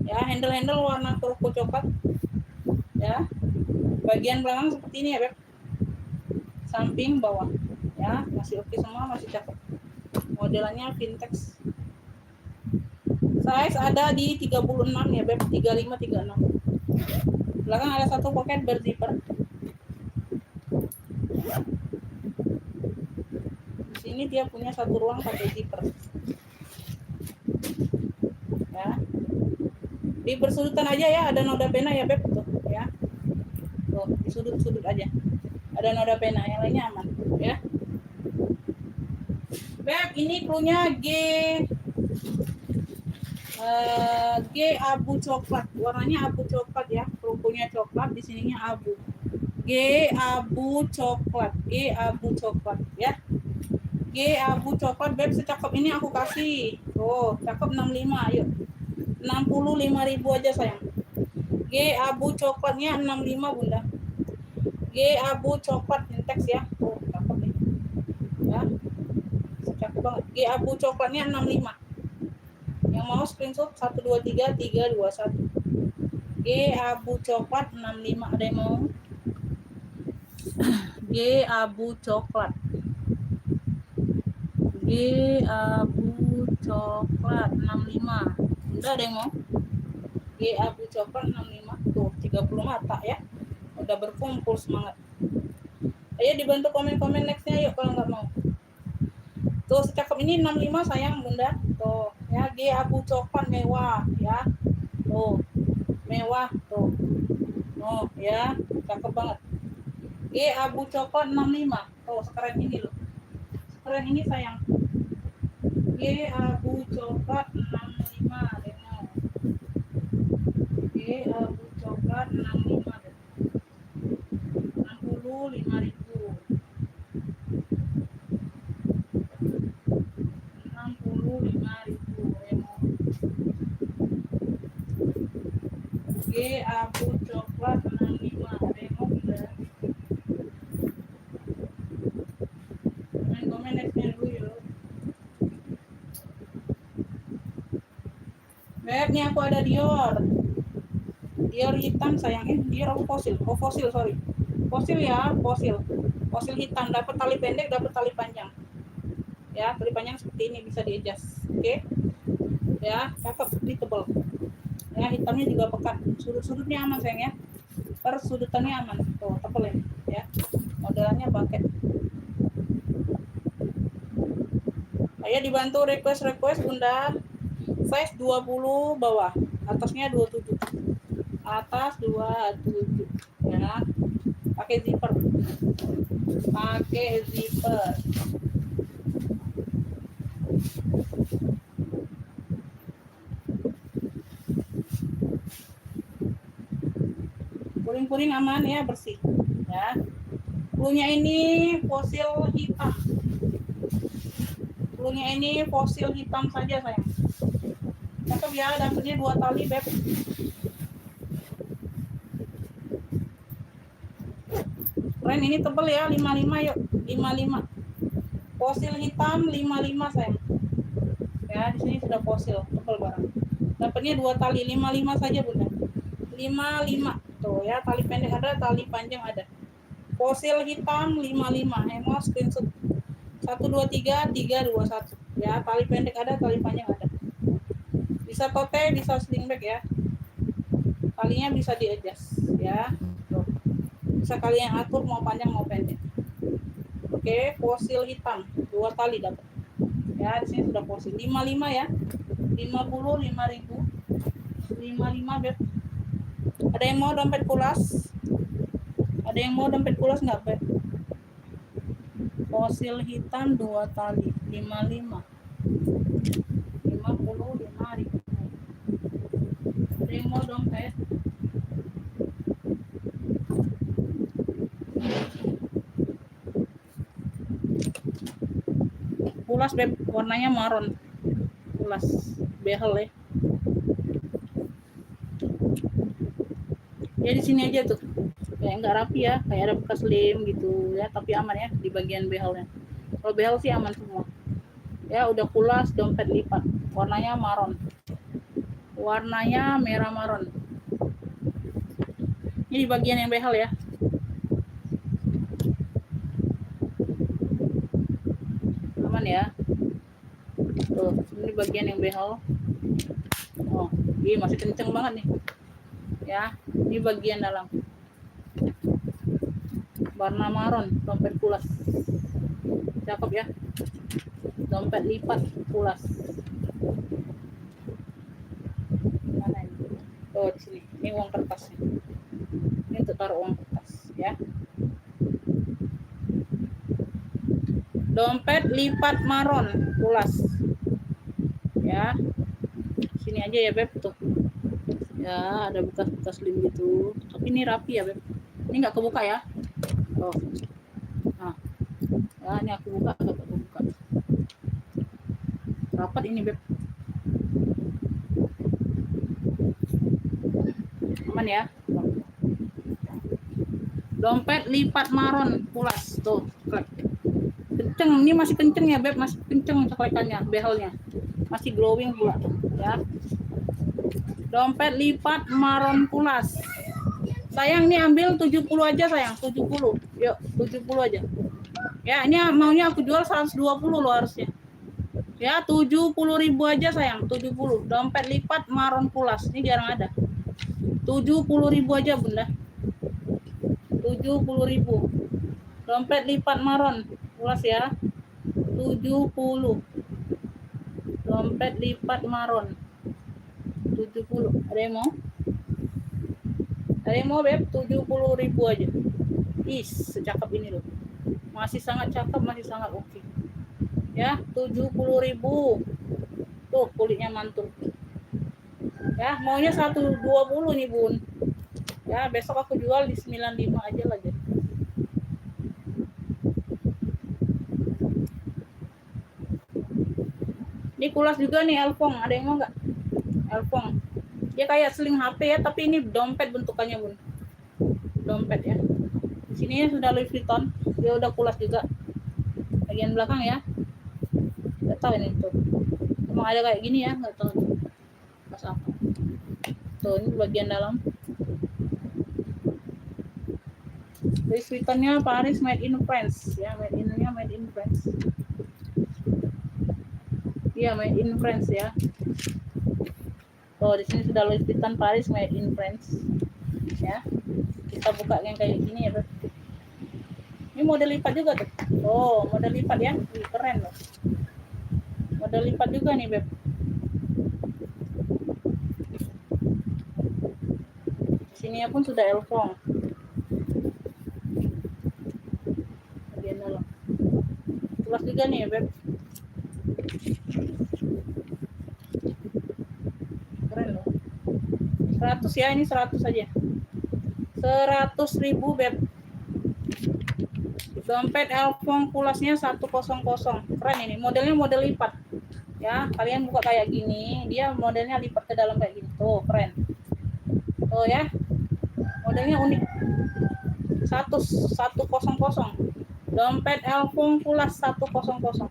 Ya, handle warna turko coklat. Ya. Bagian belakang seperti ini ya, Beb. Samping bawah. Ya, masih oke semua, masih cakep. Modelannya Vintex. Size ada di 36 ya, Beb. 35 36. Belakang ada satu pocket berzipper. Di sini dia punya satu ruang pakai zipper. Ya. Di bersudutan aja ya, ada noda pena ya, Beb. Tuh, ya. Tuh, di sudut-sudut aja. Ada noda pena, yang lainnya aman, ya. Beb, ini cluenya G abu coklat. Warnanya abu coklat ya. Cluenya coklat, di sininya abu. G abu coklat ya. G abu coklat, Beb, secakep ini aku kasih. Oh, cakep 65, ayo. 65.000 aja sayang. G abu coklatnya 65, Bunda. G abu coklat Vintex ya. Oh, cakep nih. Ya. Cakep banget. G abu coklatnya 65. Yang mau screenshot 123321. G abu coklat 65, ada yang mau? G abu coklat. G abu coklat 65. Bunda ada yang mau? G abu coklat 65. Tuh, 30 mata ya. Udah berkumpul semangat. Ayo dibantu komen-komen nextnya yuk kalau nggak mau. Tuh, secakep ini 65 sayang, Bunda. Tuh, ya G abu coklat mewah ya. Tuh, mewah tuh. Oh, ya, cakep banget. G abu coklat 65. Tuh, sekeren ini loh. Sekeren ini sayang. G abu coklat 65 demo. G abu coklat 65 demo. 65.000. 65.000 demo. G abu coklat 65 demo udah. Beb, nih aku ada Dior. Dior hitam sayang. Dior aku fosil. Oh fosil, sorry. Fosil ya, fosil. Fosil hitam, dapat tali pendek, dapat tali panjang. Ya, tali panjang seperti ini bisa di-adjust. Oke. Ya, cakep, ini tebal. Ya, hitamnya juga pekat. Sudut-sudutnya aman sayang ya. Persudutannya aman. Tuh, tebal ini ya. Modelannya bucket. Saya dibantu request Bunda. Size 20 bawah, atasnya 27. Atas 27 ya. Pakai zipper. Puring-puring aman ya, bersih ya. Bulunya ini fosil hitam. Bulunya ini fosil hitam saja sayang. Cakep ya, dapetnya 2 tali beb. Keren, ini tebel ya, 55 yuk, 55. Fosil hitam 55 sayang. Ya, di sini sudah fosil, tebel barang. Dapatnya 2 tali, 55 saja Bunda. 55. Tuh ya, tali pendek ada, tali panjang ada. Fosil hitam 55. Mau screenshot 1 2 3 3 2 1. Ya, tali pendek ada, tali panjang ada. Bisa tote, bisa sling bag ya. Talinya bisa di-adjust ya. Tuh. Bisa kalian atur mau panjang mau pendek. Oke, fosil hitam 2 tali dapat. Ya, di sini sudah fosil 55 ya. 55.000. 55 beb. Ada yang mau dompet kulas? Ada yang mau dompet kulas enggak, beb? Fosil hitam 2 tali 55. 55.000. Ada yang mau dompet? Pulas beb, warnanya marron. Pulas behel ya. Ya di sini aja tuh. Kayak enggak rapi ya, kayak ada bekas lem gitu ya, tapi aman ya di bagian behelnya. Kalau behel sih aman semua. Ya udah pulas, dompet lipat. Warnanya marron. Warnanya merah marron. Ini di bagian yang behel ya. Aman ya. Tuh, ini bagian yang behel. Oh, ini masih kenceng banget nih. Ya, ini bagian dalam. Warna marron, dompet pulas. Cakep ya. Dompet lipat pulas. Mana ini? Oh, di sini. Ini uang kertasnya. Ini untuk taruh uang kertas ya. Dompet lipat marron pulas. Ya. Sini aja ya, beb tuh. Ya, ada bekas-bekas lem gitu. Tapi ini rapi ya, beb. Ini nggak kebuka ya. Oh. Nah. Ya, ini aku buka, agak kebuka. Rapat ini, beb. Aman ya. Dompet lipat marron pulas tuh. Kenceng, ini masih kenceng ya, beb, masih kenceng ceklekannya, behelnya. Masih glowing pula tuh, ya. Dompet lipat marron pulas. Sayang, ini ambil 70 aja sayang, 70. Yuk, 70 aja. Ya, ini maunya aku jual 120 loh harusnya. Ya, 70.000 aja sayang, 70. Dompet lipat marron pulas. Ini jarang ada. 70.000 aja, Bunda. 70.000. Dompet lipat marron pulas ya. 70. Dompet lipat marron. 70. Ada yang mau? Ada yang mau, beb? 70.000 aja. Ih, secakep ini loh. Masih sangat cakep, masih sangat oke. Ya, 70.000. Tuh, kulitnya mantul. Ya, maunya 120 nih, Bun. Ya, besok aku jual di 95 aja lagi. Ini kulas juga nih, Elfong. Ada yang mau nggak? Elfong. Dia kayak seling HP ya, tapi ini dompet bentukannya, Bun. Dompet ya. Di sini sudah Louis Vuitton. Dia udah kulas juga. Bagian belakang ya. Nggak tahu ini tuh. Emang ada kayak gini ya, nggak tahu. Mas apa? Tuh, ini bagian dalam. Louis Vuitton-nya Paris made in France ya, made in France. Iya, made in France ya. Tuh, di sini sudah Louis Vuitton Paris made in France. Ya. Kita buka yang kayak gini ya, Beb. Ini model lipat juga tuh. Oh, model lipat ya. Wih, keren loh. Model lipat juga nih, Beb. Sininya pun sudah elfong. Bagian dalam. Tulas juga nih, Beb. Keren loh. 100 ya, ini 100 aja. 100.000, Beb. Dompet elfong pulasnya 100. Keren ini, modelnya model lipat. Ya, kalian buka kayak gini, dia modelnya lipat ke dalam kayak gini. Tuh, keren. Tuh ya. Modelnya unik. 100. Dompet elfong pulas 100.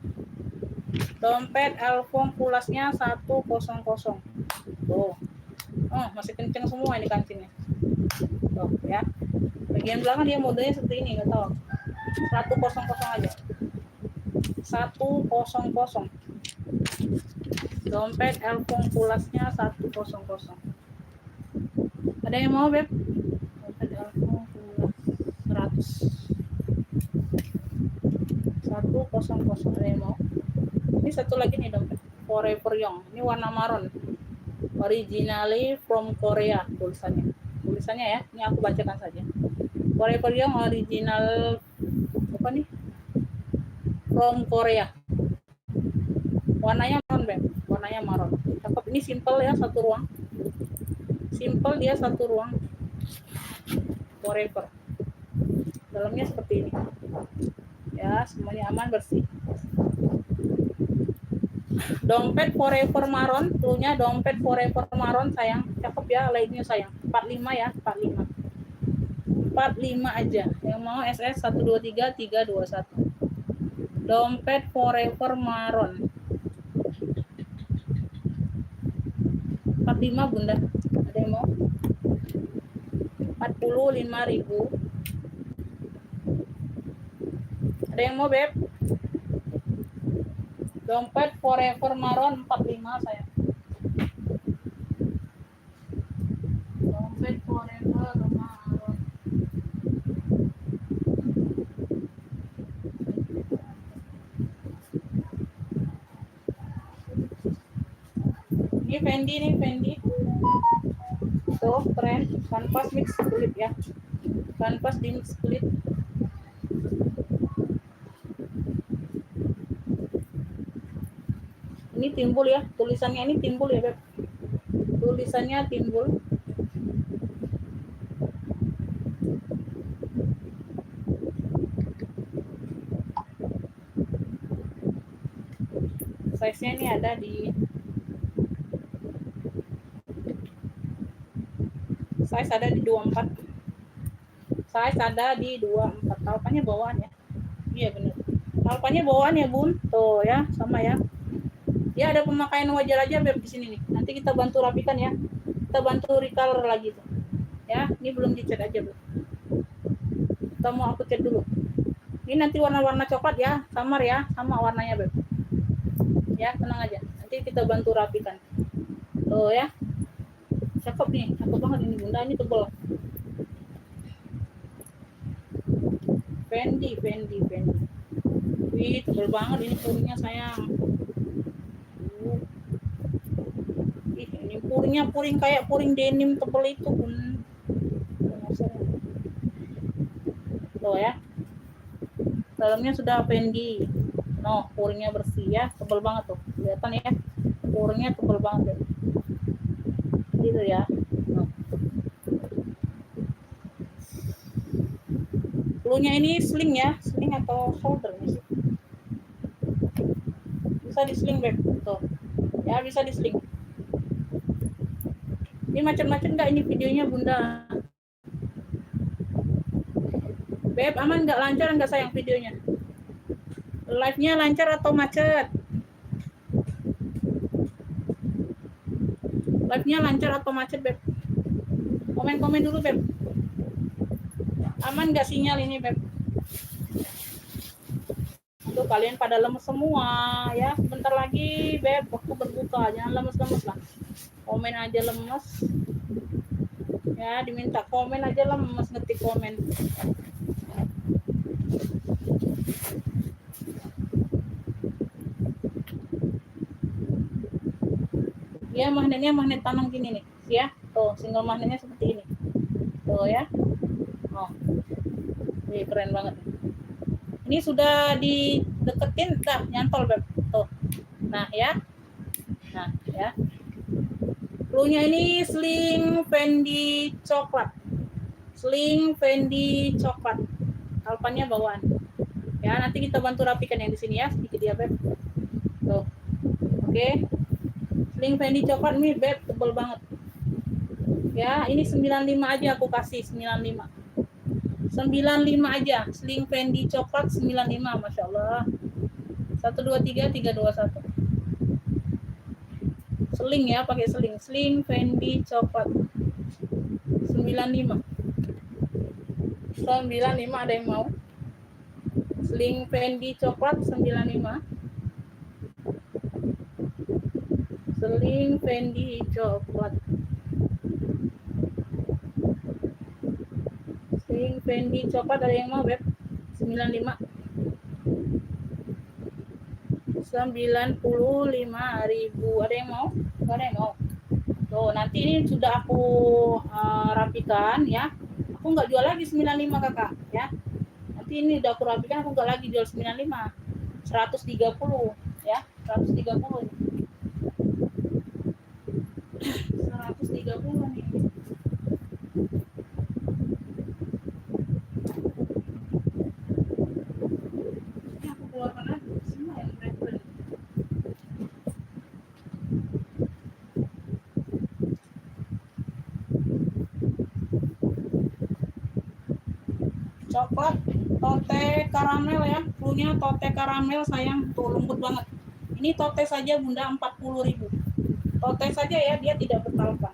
Dompet elfong pulasnya 100. Tuh. Oh, masih kenceng semua ini kancingnya. Tuh ya. Bagian belakang dia modelnya seperti ini, enggak tahu. 100 aja. 100. Dompet elfong pulasnya 100. Ada yang mau, Beb? Dompet elfong pulas 100. 100. Ada yang mau? Ini satu lagi nih dompet Forever Young. Ini warna maron. Originally from Korea tulisannya. Tulisannya ya. Ini aku bacakan saja. Forever Young original apa nih? From Korea. Warnanya maron, Beb. Warnanya maron. Cakep. Ini simple ya, satu ruang. Simple dia satu ruang. Forever. Dalamnya seperti ini. Ya, semuanya aman, bersih. Dompet Forever maron, tuhnya dompet Forever maron sayang. Cakep ya, lainnya sayang. 45 ya, 45. 45 aja. Yang mau SS 123321. Dompet Forever maron. 45, Bunda. Ada yang mau? 45.000. Ada yang mau, Beb? Dompet Forever maron 45 saya. Dompet Forever maron. Ini Fendi nih, Fendi. Tuh, keren. Kanvas mix kulit ya. Kanvas di mix kulit. Ini timbul ya, tulisannya ini timbul ya, Beb. Tulisannya timbul. Size-nya ini ada di size ada di 24. Size ada di 24. Talpannya bawaan ya. Iya benar. Talpannya bawaan ya, Bun. Tuh ya, sama ya. Ya ada pemakaian wajar aja, Beb, di sini nih. Nanti kita bantu rapikan ya. Kita bantu recolor lagi tuh. Ya, ini belum dicat aja, Beb. Kita mau aku cat dulu. Ini nanti warna-warna coklat ya, samar ya, sama warnanya, Beb. Ya, tenang aja. Nanti kita bantu rapikan. Tuh ya. Cakep nih, cakep banget ini, Bunda. Ini tebal. Fendi. Wih, tebal banget ini puringnya, sayang. Ini puringnya kayak puring denim tebal itu, Bun. Tuh ya. Dalamnya sudah Fendi. No, puringnya bersih ya, tebal banget tuh. Kelihatan ya. Puringnya tebal banget. Gitu ya. No. Bulunya ini sling ya, sling atau shoulder sih. Bisa di sling, Beb. Tuh. Ya, bisa di sling. Ini macam-macam nggak ini videonya, Bunda? Beb, aman nggak, lancar nggak sayang videonya? Live-nya lancar atau macet? Live-nya lancar atau macet, Beb? Komen-komen dulu, Beb. Aman nggak sinyal ini, Beb? Tuh kalian pada lemes semua ya. Bentar lagi, Beb, waktu berbuka. Jangan lemes-lemes lah. Komen aja lemes. Ya, diminta komen aja lemes, ngetik komen. Ya, magnetnya magnet tanam gini nih, ya. Tuh, single magnetnya seperti ini. Tuh ya. Oh. Wih, keren banget. Ini sudah dideketin, dah nyantol, Beb. Tuh. Nah, ya. Nah, ya. Cluenya ini sling Fendi coklat. Sling Fendi coklat. Kalpannya bawaan. Ya, nanti kita bantu rapikan yang di sini ya, sedikit ya, Beb. Tuh. Oke. Sling Fendi coklat nih, Beb, tebel banget. Ya, ini 95 aja aku kasih 95. 95 aja. Sling Fendi coklat 95, Masya Allah. 1 2 3 3 2 1. Seling ya, pakai seling. Sling Fendi coklat 95. 95 ada yang mau? Sling Fendi coklat 95. Sling Fendi coklat. Sling Fendi coklat ada yang mau, Beb? 95. 95.000. Ada yang mau? Enggak ada yang mau. Tuh, nanti ini sudah aku rapikan ya. Aku nggak jual lagi 95, Kakak, ya. Nanti ini udah aku rapikan, aku nggak lagi jual 95. 130 ya, 130. 130 nih. Ini aku keluarkan aja semua yang brand-brand. Coklat tote karamel ya, punya tote karamel sayang, tuh lembut banget. Ini tote saja Bunda 40.000. Tote saja ya, dia tidak bertalpa.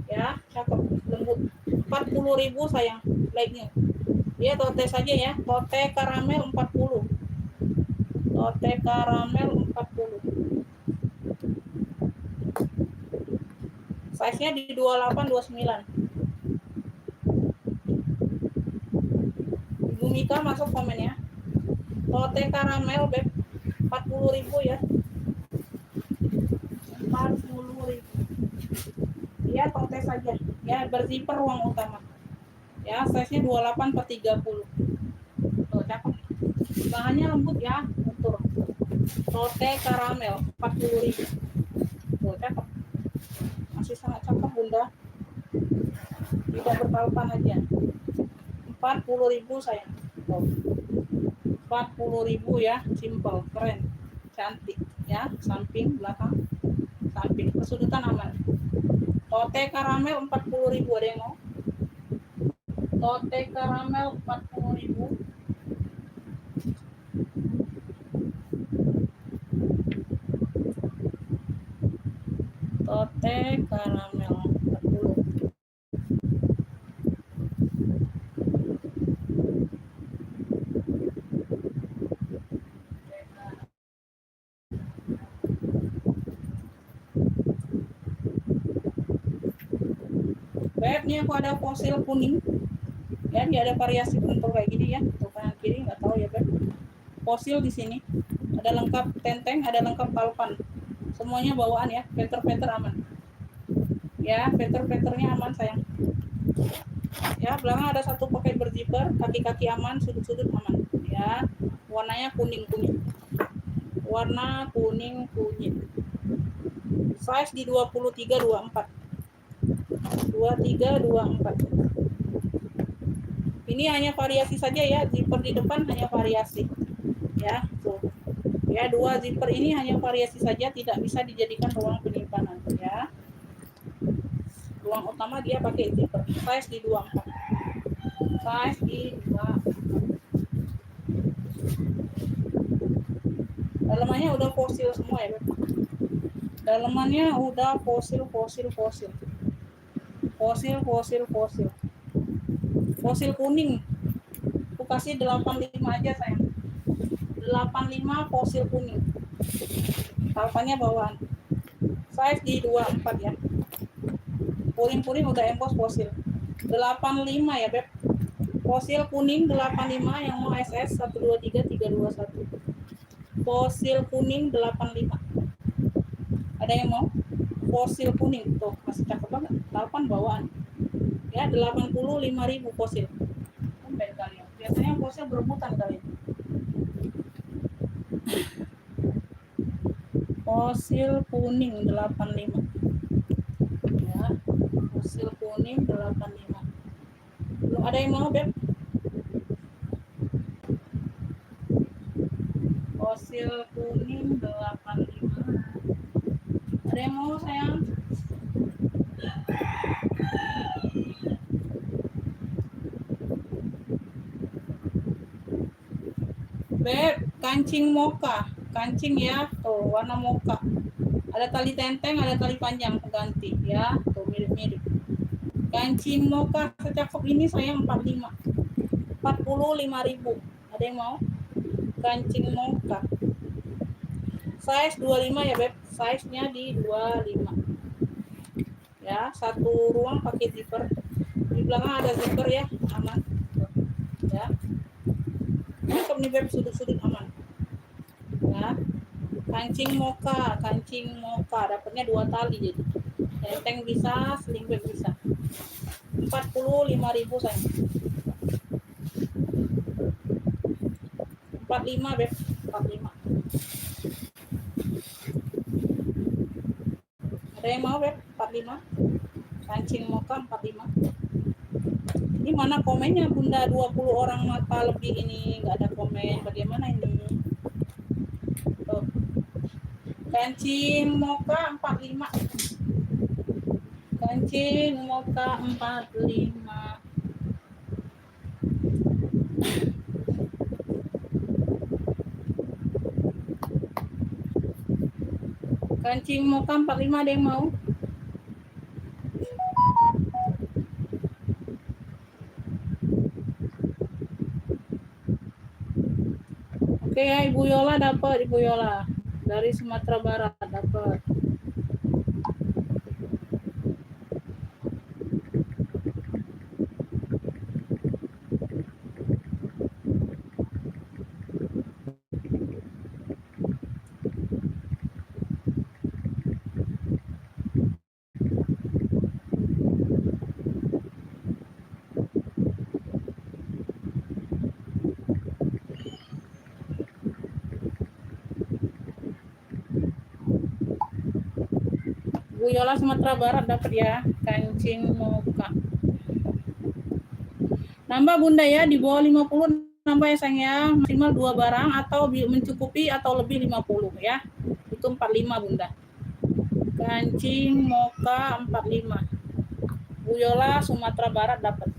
Ya, cakep, lembut. 40.000 sayang, like-nya. Dia tote saja ya, tote karamel 40. Tote karamel 40. Size-nya di 28 29. Ibu Mika masuk komen ya. Tote karamel, Beb, 40.000 ya. 40.000. Ya, tote saja. Ya, berzipper ruang utama. Ya, size-nya 28 per 30. Tuh, cakep. Bahannya lembut ya, utuh. Tote karamel 40.000. Tuh, cakep. Masih sangat cakep, Bunda. Tidak bertalpan aja. 40.000 sayang. Tuh. 40.000 ya, simple, keren, cantik ya, samping, belakang, samping, kesudutan aman. Tote karamel 40.000, ada yang mau? Tote karamel 40.000. Tote karamel 40. Beb, ini aku ada fosil kuning. Ya, dia ada variasi bentuk kayak gini ya. Tuh kanan kiri nggak tahu ya, Beb. Fosil di sini. Ada lengkap tenteng, ada lengkap palpan. Semuanya bawaan ya, filter-filter aman. Ya, filter-filternya aman sayang. Ya, belakang ada satu pocket berzipper, kaki-kaki aman, sudut-sudut aman. Ya, warnanya kuning-kuning. Warna kuning-kuning. Size di 23 24. 23 24. Ini hanya variasi saja ya, zipper di depan hanya variasi. Ya, tuh. Ya, 2 zipper ini hanya variasi saja, tidak bisa dijadikan ruang penyimpanan ya. Ruang utama dia pakai zipper. Size di 24. Size di 24. Dalamannya udah fosil semua ya, Beb. Dalamannya udah fosil. Fosil kuning. Aku kasih 85 aja sayang. 85 fosil kuning. Kalpannya bawaan. Size di 24 ya. Puring-puring udah emboss fosil. 85 ya, Beb. Fosil kuning 85 yang mau SS 123321. Fosil kuning 85. Ada yang mau? Fosil kuning tuh masih cakep banget. 8 bawaan. Ya, 85.000 fosil. Tumben kali ya. Biasanya fosil berebutan kali. Fosil kuning 85. Ya, fosil kuning 85. Belum ada yang mau, Beb? Fosil kuning 85. Ada yang mau, sayang? Beb, kancing mocha. Kancing ya, tuh warna mocha. Ada tali tenteng, ada tali panjang pengganti ya, tuh mirip-mirip. Kancing mocha secakep ini sayang 45. 45.000. Ada yang mau? Kancing mocha. Size 25 ya, Beb. Size-nya di 25. Ya, satu ruang pakai zipper. Di belakang ada zipper ya, aman. Ya. Cakep nih, Beb, sudut-sudut aman. Ya. Kancing mocha. Dapatnya 2 tali jadi. Tenteng bisa, sling bag bisa. 45.000 sayang. 45, Beb. 45. Ada yang mau, Beb? 45. Kancing mocha 45. Ini mana komennya, Bunda? 20 orang mata lebih ini nggak ada komen. Bagaimana ini? Tuh. Kancing mocha 45. Kancing mocha 45. Kancing mocha 45 ada yang mau? Oke ya, Ibu Yola dapat, Ibu Yola. Dari Sumatera Barat dapat. Bu Yola Sumatera Barat dapat ya, kancing mocha. Nambah Bunda ya, di bawah 50 nambah ya sayang ya, maksimal 2 barang atau mencukupi atau lebih 50 ya. Itu 45 Bunda. Kancing mocha 45. Bu Yola Sumatera Barat dapat.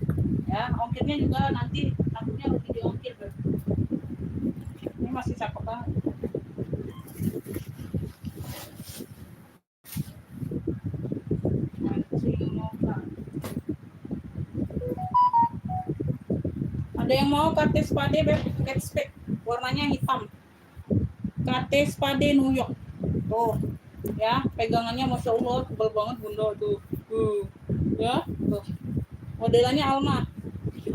Ya, ongkirnya juga nanti takutnya lebih diongkir. Ini masih cakep banget. Ada yang mau kate spade, Beb? Kate spade warnanya hitam. Kate spade New York. Tuh. Ya, pegangannya Masya Allah tebal banget Bunda tuh. Ya, tuh. Modelannya Alma.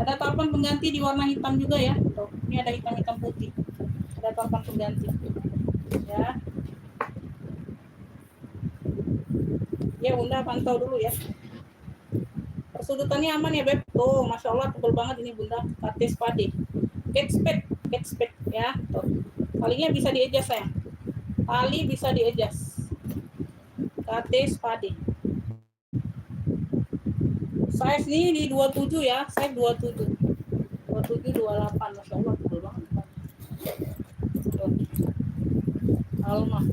Ada tapan pengganti di warna hitam juga ya. Tuh. Ini ada hitam-hitam putih. Ada tapan pengganti. Ya. Ya, Bunda pantau dulu ya. Persudutannya aman ya, Beb. Tuh, Masya Allah tebal banget ini Bunda. Kate spade. Kate spade ya. Tuh. Talinya bisa di-adjust sayang. Tali bisa di-adjust. Kate spade. Size ini di 27 ya. Size 27. 27 28. Masya Allah tebal banget. Tuh. Alma.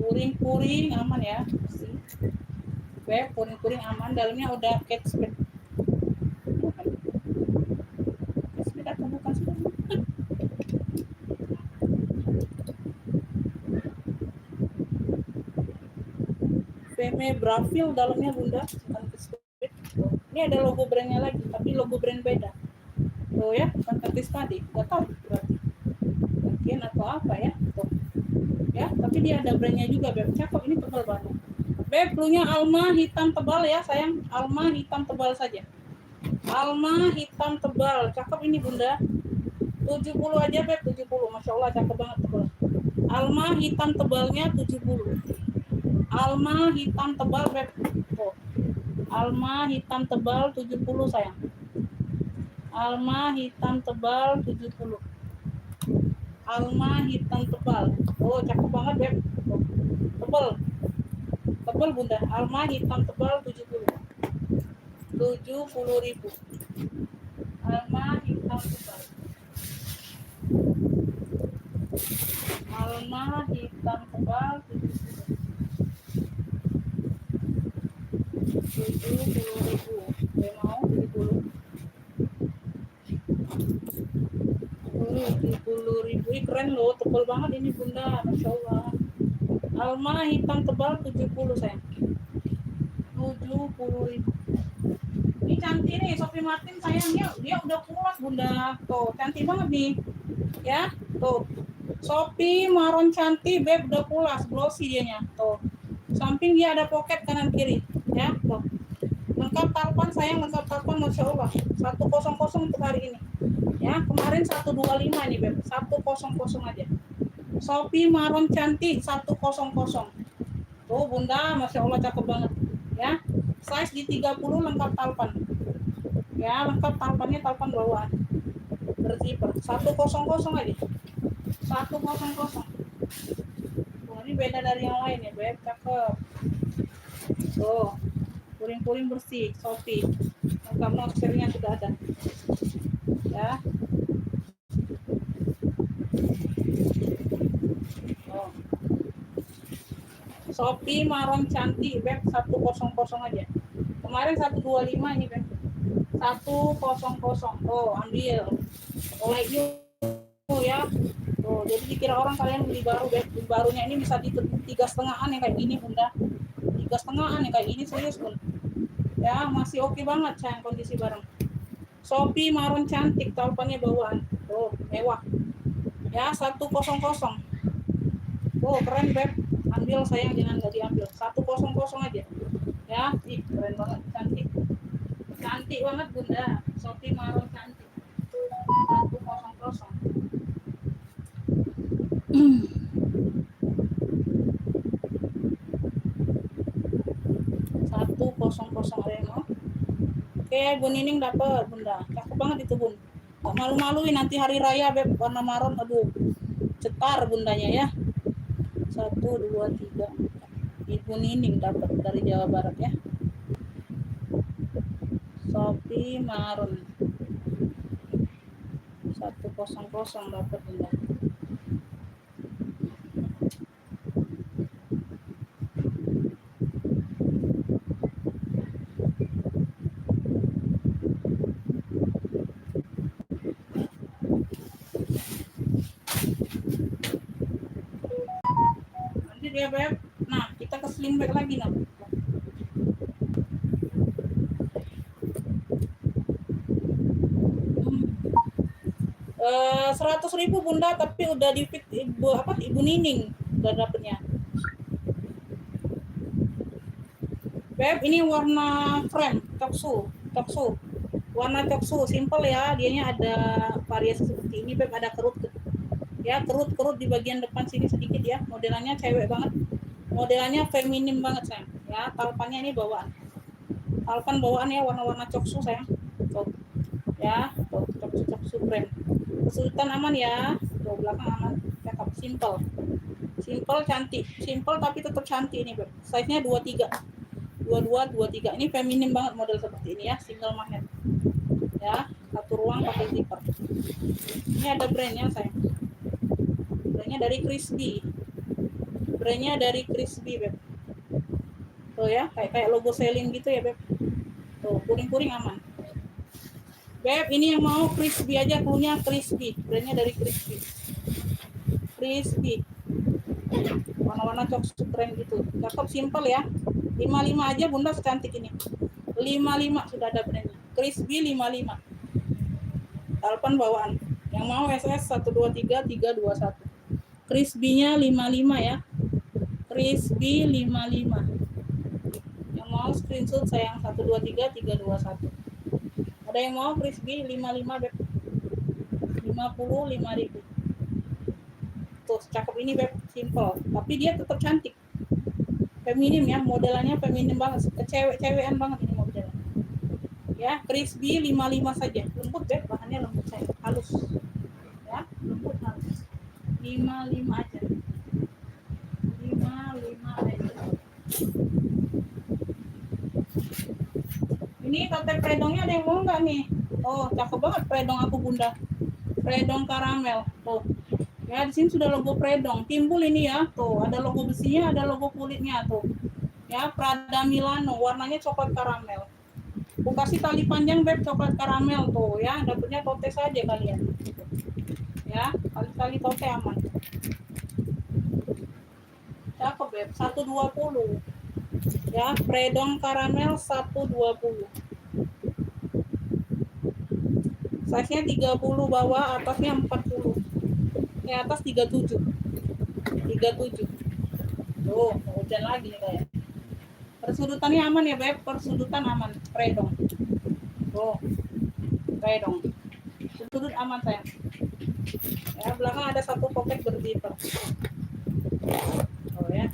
Puring-puring aman ya. Oke, puring-puring aman. Dalamnya udah Kate spade. Kate spade atau bukan sih? Peme Brafil dalamnya bunda. Ini ada logo brandnya lagi, tapi logo brand beda. Tuh ya, bukan Katis Padi. Gak tahu berarti gantian atau apa ya. Tuh. Ya, tapi dia ada brandnya juga, Beb. Cakep, ini tebal banget. Beb, bluenya Alma hitam tebal ya, sayang. Alma hitam tebal saja. Alma hitam tebal. Cakep ini, Bunda. 70 aja, Beb. 70. Masya Allah, cakep banget tebal. Alma hitam tebalnya 70. Alma hitam tebal, Beb. Oh. Alma hitam tebal 70, sayang. Alma hitam tebal 70. Alma hitam tebal. Oh, cakep banget, Beb. Oh, tebal. Tebal, Bunda. Alma hitam tebal 70. 70.000. Alma hitam tebal. Alma hitam tebal 70.000. Gue mau 70. 70.000. Ih, keren loh, tebal banget ini, Bunda. Masya Allah. Alma hitam tebal 70, sayang. 70.000. Ini cantik nih, Sophie Martin, sayang. Dia udah pulas, Bunda. Tuh, cantik banget nih. Ya, tuh. Sophie maron cantik, Beb, udah pulas, glossy dianya. Tuh. Samping dia ada pocket kanan kiri. Ya, tuh. Lengkap talpan, sayang, lengkap talpan, Masya Allah. 100 untuk hari ini. Ya, kemarin 125 nih, Beb. 100 aja. Sophie maron cantik 100. Tuh, Bunda, Masya Allah, cakep banget. Ya, size di 30 lengkap talpan. Ya, lengkap talpannya talpan bawaan. Berzipper 100 aja. 100. Tuh, ini beda dari yang lain ya, Beb. Cakep. Tuh, puring-puring bersih, Sophie. Lengkap nosernya sudah ada. Ya. Oh. Sophie maron cantik, Beb, 100 aja. Kemarin 125 ini, Beb. 100. Oh, ambil. Oleh you ya. Tuh, jadi dikira orang kalian beli baru, Beb. Beli barunya ini bisa di 3,5-an yang kayak gini, Bunda. 3,5-an yang kayak gini, serius, Bunda. Ya, masih oke banget, sayang, kondisi barang. Sophie maron cantik, talpannya bawaan. Tuh, mewah. Ya, 100. Oh, keren, Beb. Ambil, sayang, jangan nggak diambil. 100 aja. Ya, ih, keren banget, cantik. Cantik banget, Bunda. Sophie maron cantik. 100. 100 Reno. Oke, Bu Nining dapat, Bunda. Cakep banget itu, Bun. Gak malu-maluin nanti hari raya, Beb, warna maron. Aduh, cetar Bundanya ya. 1, 2, 3. Ibu Nining dapat dari Jawa Barat ya. Sophie maron 100 dapat, Bunda. Ya, Beb. Nah, kita ke sling bag lagi, nah. 100.000, Bunda, tapi udah di fit Ibu Nining udah dapetnya. Beb, ini warna krem, toksu. Warna toksu, simple ya. Dianya ada variasi seperti ini, Beb, ada kerut. Ya, kerut di bagian depan sini sedikit ya. Modelannya cewek banget. Modelannya feminim banget, sayang. Ya, talpannya ini bawaan. Talpan bawaan ya, warna-warna coksu, sayang. Tuh. Ya, tuh, coksu krem. Kesulitan aman ya. Tuh, belakang aman. Cakep, simple, cantik. Simple tapi tetap cantik ini, Beb. Size-nya 23. 22, 23. Ini feminim banget model seperti ini ya, single magnet. Ya, satu ruang pakai zipper. Ini ada brandnya, sayang. Brandnya dari Crispy, Beb. Tuh ya, kayak logo selling gitu ya, Beb. Tuh, kuring-kuring aman. Beb, ini yang mau crispy aja, punya Crispy. Brandnya dari Crispy. Warna-warna coklat keren gitu. Cakep, simple ya. 55 aja Bunda secantik ini. 55 sudah ada brandnya. Crispy 55. Telepon bawaan. Yang mau SS 123 321. Crispy-nya 55 ya. Crispy 55. Yang mau screenshot sayang 123 321. Ada yang mau crispy 55 beb. 55.000. Tuh, cakep ini beb, simple, tapi dia tetap cantik. Feminim ya, modelannya feminim banget, cewek-cewekan banget ini modelnya. Ya, crispy 55 saja. Lembut beb, bahannya lembut saya, halus. Ya, lembut halus. 55 aja. 55 aja. Ini tote predongnya ada yang mau nggak nih? Oh, cakep banget predong aku Bunda. Predong karamel. Tuh. Ya, di sini sudah logo predong. Timbul ini ya. Tuh, ada logo besinya, ada logo kulitnya tuh. Ya, Prada Milano, warnanya coklat karamel. Aku kasih tali panjang beb coklat karamel tuh ya. Dapatnya tote saja kalian. Ya, kali-kali tote aman. Cakep beb, 120. Ya, predong karamel 120. Size-nya 30 bawah, atasnya 40. Ini atas 37. 37. Tuh, hujan lagi nih kayak. Persudutannya aman ya, Beb. Persudutan aman. Predong. Tuh. Predong. Sudut aman, sayang. Ya, belakang ada satu pocket berzipper. Oh ya.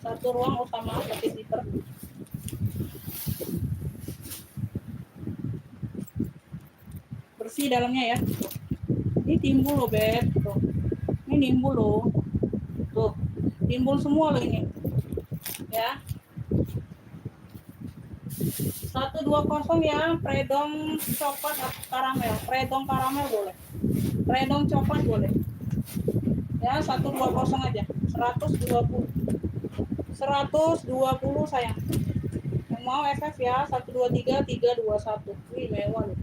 Satu ruang utama pakai zipper. Bersih dalamnya ya. Ini timbul loh beb, tuh. Ini timbul loh, tuh. Timbul semua loh ini, ya. 120 ya, predong coklat karamel, predong karamel boleh, predong coklat boleh. Ya 120 aja, 120, 120 sayang. Yang mau FF ya 123 321. Wih mewah loh.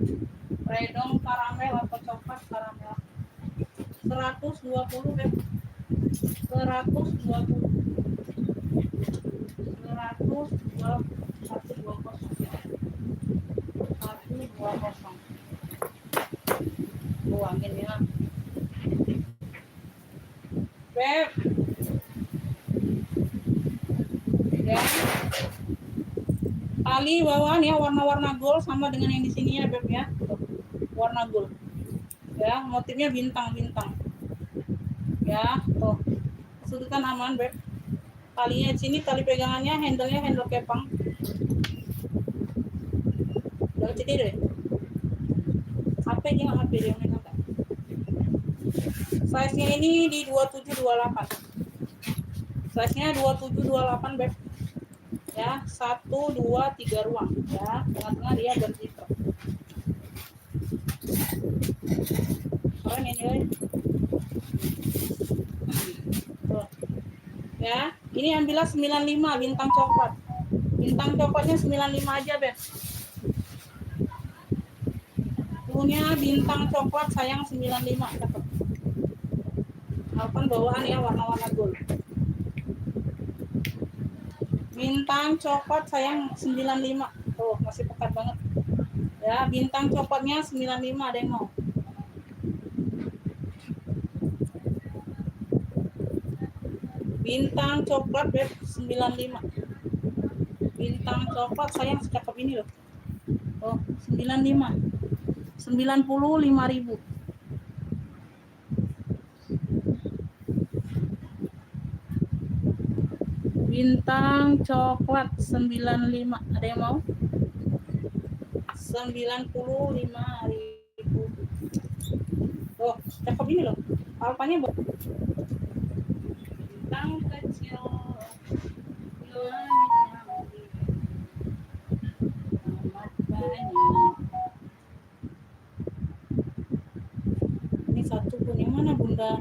Predong karamel atau coklat karamel 120 deh. 120 buangin ya Beb ya. Tali bawaan ya warna-warna gold sama dengan yang di sini ya Beb ya. Warna gold ya, motifnya bintang-bintang ya. Tuh sudutan aman Beb. Talinya di sini, tali pegangannya, handle-nya handle kepang. Udah jadi deh. HP dia main apa? Size-nya ini di 2728. Size-nya 2728 Beb. Ya, 1 2 3 ruang ya. Tengah-tengah dia berzipper. Keren ini. Tuh. Ya, ini ambillah 95 bintang coklat. Bintang coklatnya 95 aja, Beb. Punya bintang coklat sayang 95 cakep. Alpan bawaan ya warna-warna gold. Bintang coklat sayang 95. Tuh, masih pekat banget. Ya, bintang coklatnya 95 ada yang mau. Bintang coklat Beb 95. Bintang coklat sayang secakep ini loh. Oh, 95. 95.000. Bintang coklat 95. Ada yang mau? 95.000. Oh, cakep ini loh. Alpanya bintang kecil. Ini satu punya mana Bunda?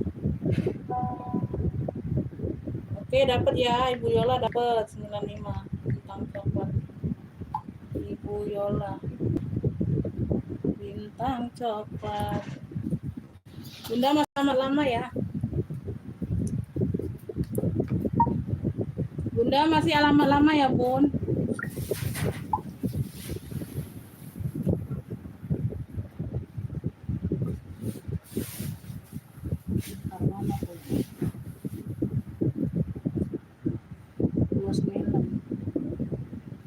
Oke, dapat ya Ibu Yola, dapat 95 bintang coklat. Ibu Yola bintang coklat. Bunda masih lama-lama ya. Bunda masih lama-lama ya, Bun. Lama, Bun. 29.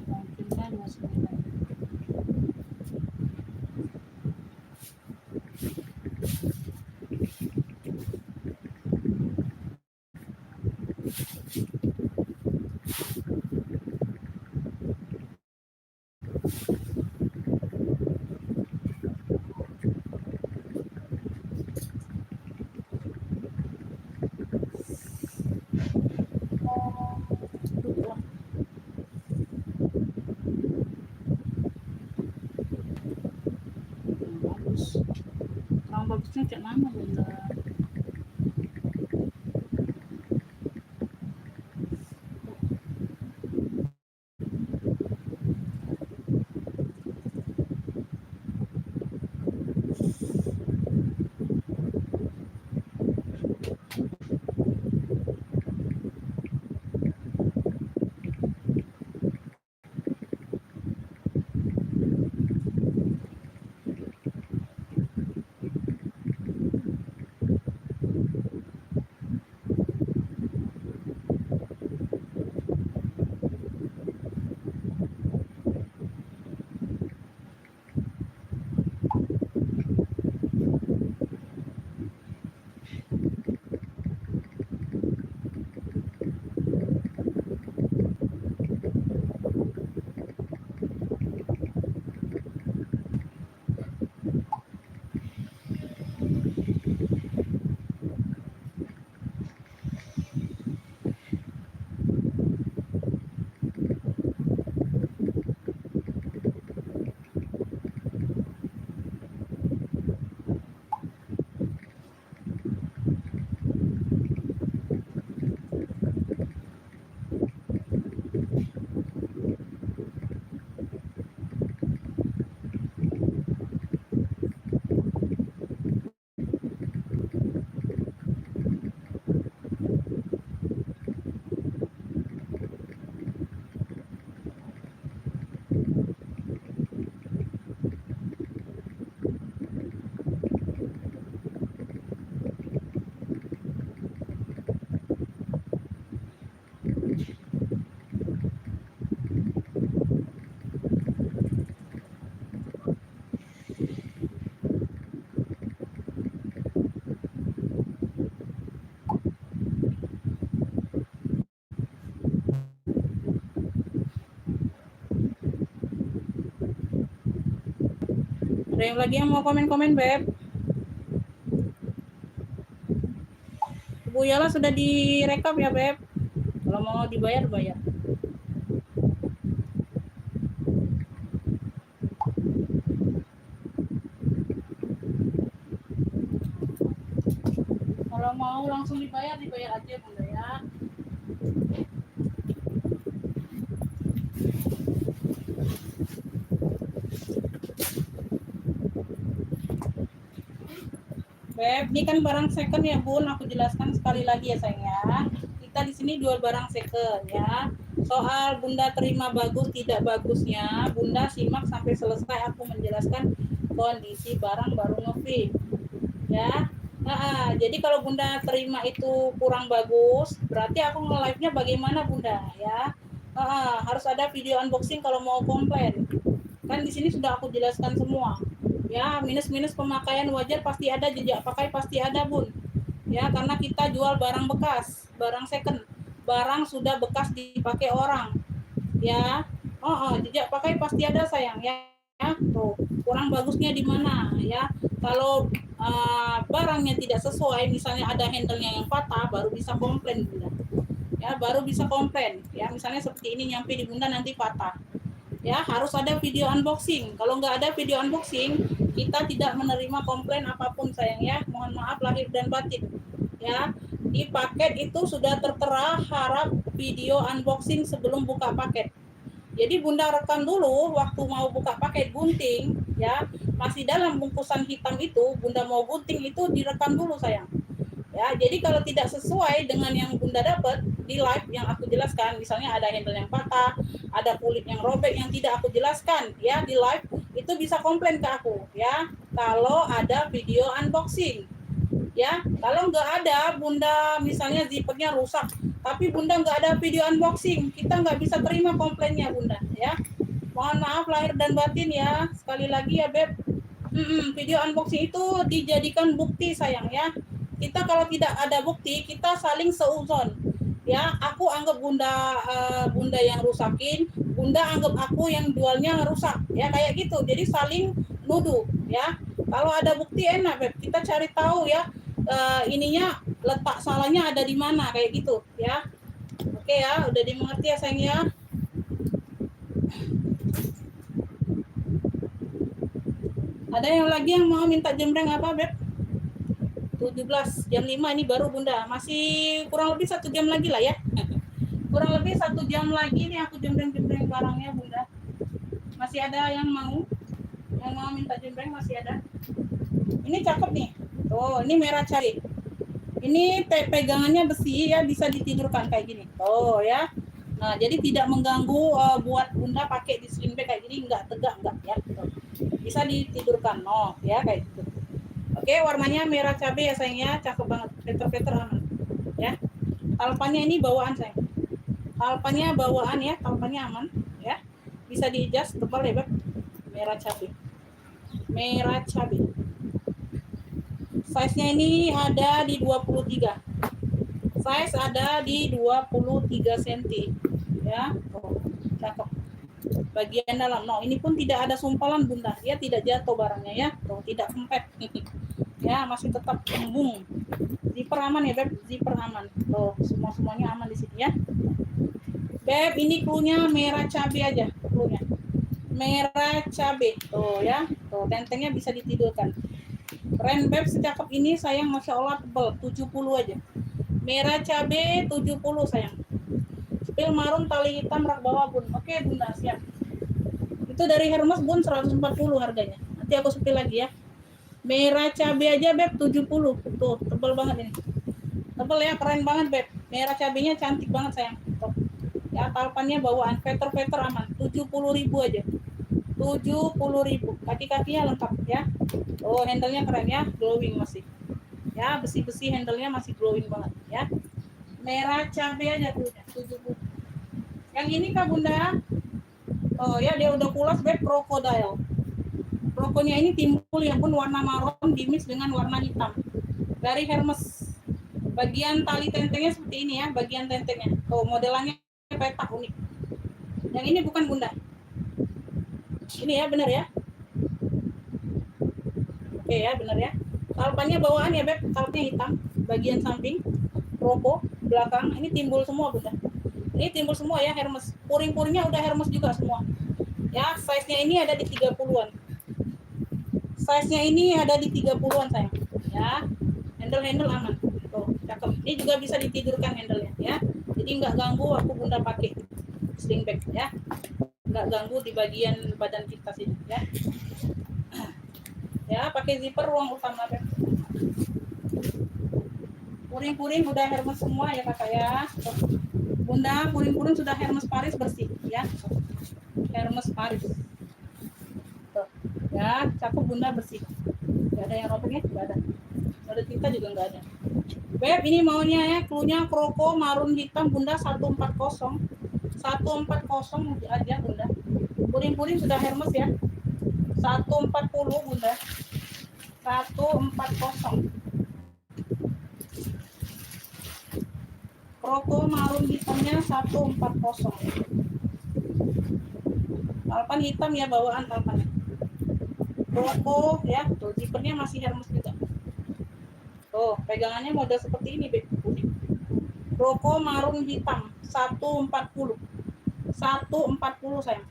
Mungkin kan 29. Bagus. Kurang bagusnya cek mana, Bunda? Ada yang lagi yang mau komen-komen, Beb? Bu Yala sudah direkap ya, Beb? Kalau mau dibayar, bayar. Kalau mau langsung dibayar, dibayar aja, Bunda ya. Beb, ini kan barang second ya, Bun. Aku jelaskan sekali lagi ya, sayang ya. Kita di sini jual barang second ya. Soal Bunda terima bagus tidak bagusnya, Bunda simak sampai selesai aku menjelaskan kondisi barang baru nge-fit. Ya. Nah, jadi kalau Bunda terima itu kurang bagus, berarti aku nge-live-nya bagaimana, Bunda ya? Harus ada video unboxing kalau mau komplain. Kan di sini sudah aku jelaskan semua. Ya, minus-minus pemakaian wajar pasti ada, jejak pakai pasti ada, Bun. Ya, karena kita jual barang bekas, barang second, barang sudah bekas dipakai orang. Ya, jejak pakai pasti ada, sayang ya. Tuh, kurang bagusnya di mana ya? Kalau barangnya tidak sesuai, misalnya ada handle-nya yang patah, baru bisa komplain, Bunda. Ya, baru bisa komplain. Ya, misalnya seperti ini nyampe di Bunda nanti patah. Ya, harus ada video unboxing. Kalau nggak ada video unboxing, kita tidak menerima komplain apapun, sayang ya. Mohon maaf lahir dan batin. Ya, di paket itu sudah tertera harap video unboxing sebelum buka paket. Jadi Bunda rekam dulu waktu mau buka paket gunting, ya. masih dalam bungkusan hitam itu, Bunda mau gunting itu direkam dulu sayang. Ya, jadi kalau tidak sesuai dengan yang Bunda dapat di live yang aku jelaskan, misalnya ada handle yang patah, ada kulit yang robek yang tidak aku jelaskan, ya di live itu bisa komplain ke aku, ya. Kalau ada video unboxing, ya. Kalau nggak ada, Bunda misalnya zippernya rusak, tapi Bunda nggak ada video unboxing, kita nggak bisa terima komplainnya Bunda, ya. Mohon maaf lahir dan batin ya, sekali lagi ya Beb. Video unboxing itu dijadikan bukti sayang ya. Kita kalau tidak ada bukti, kita saling seuzon. Ya, aku anggap Bunda yang rusakin, Bunda anggap aku yang jualnya rusak. Ya, kayak gitu. Jadi saling nuduh, ya. Kalau ada bukti enak, Beb. Kita cari tahu ya, ininya letak salahnya ada di mana kayak gitu, ya. Oke ya, udah dimengerti ya sayang ya. Ada yang lagi yang mau minta jembreng apa, Beb? 17 jam 5 ini baru Bunda, masih kurang lebih 1 jam lagi lah ya. Kurang lebih 1 jam lagi nih aku jembreng barangnya Bunda. Masih ada yang mau minta jembreng, masih ada. Ini cakep nih. Tuh, ini merah cabai. Ini pegangannya besi ya, bisa ditidurkan kayak gini. Oh ya. Nah, jadi tidak mengganggu buat Bunda pakai di sling bag kayak gini, enggak tegak enggak ya. Tuh. Bisa ditidurkan. Oh, ya kayak gitu. Oke, warnanya merah cabai ya sayangnya, cakep banget, peter aman, ya. Talpannya ini bawaan sayang, talpannya bawaan ya, talpannya aman, ya. Bisa di-adjust tebal ya Beb, merah cabai. Size-nya ini ada di 23, size ada di 23 cm, ya. Oh, cakep. Bagian dalam, no, ini pun tidak ada sumpalan Bunda, dia tidak jatuh barangnya ya, tuh, tidak kempet. Ya, masih tetap embung. Zipper aman ya Beb, zipper aman. Tuh, semuanya aman di sini ya. Beb, ini cluenya merah cabai aja, cluenya. Merah cabai. Tuh ya, tuh tentengnya bisa ditidurkan. Keren Beb, secakep ini sayang, Masya Allah tebal, 70 aja. Merah cabai 70 sayang. Spil marun tali hitam rak bawah Bun. Oke Bunda, siap. Itu dari Hermes Bun 140 harganya. Nanti aku spil lagi ya. Merah cabai aja Beb 70. Tuh, tebal banget ini. Tebal ya, keren banget Beb. Merah cabainya cantik banget sayang. Tuh. Ya, talpannya bawaan, veter aman. 70.000 aja. 70.000. Kaki-kakinya lengkap ya. Oh, handle-nya keren ya, glowing masih. Ya, besi-besi handle-nya masih glowing banget ya. Merah cabai aja tuh 70. Yang ini Kak Bunda. Oh ya, dia udah pulas Beb, crocodile. Rokonya ini timbul ya Bun, warna maron dimix dengan warna hitam. Dari Hermes. Bagian tali tentengnya seperti ini ya, bagian tentengnya. Tuh, modelannya petak unik. Yang ini bukan Bunda. Ini ya, benar ya. Oke ya, benar ya. Talpannya bawaan ya Beb, talpnya hitam. Bagian samping, roko, belakang, ini timbul semua Bunda. Ini timbul semua ya Hermes. Puring-puringnya udah Hermes juga semua. Ya, size-nya ini ada di 30-an. Size-nya ini ada di 30-an sayang. Ya. Handle aman. Tuh, cakep. Ini juga bisa ditidurkan handle-nya ya. Jadi nggak ganggu aku Bunda pakai sling bag ya. Nggak ganggu di bagian badan kita sini ya. Ya, pakai zipper ruang utama Beb. Puring-puring udah Hermes semua ya Kakak ya. Tuh. Bunda, puring-puring sudah Hermes Paris bersih ya. Hermes Paris. Tuh. Ya, cakep Bunda bersih. Gak ada yang robeknya, gak ada. Ada tinta juga nggak ada. Beb, ini maunya ya, cluenya kroko marun hitam Bunda 140. 140 aja Bunda. Puring-puring sudah Hermes ya. 140 Bunda. 140. Kroko marun hitamnya 140. Talpan hitam ya, bawaan talpannya. Kroko ya, tuh zippernya masih Hermes juga. Tuh, pegangannya model seperti ini, Beb. Kroko marun hitam 140. 140 sayang.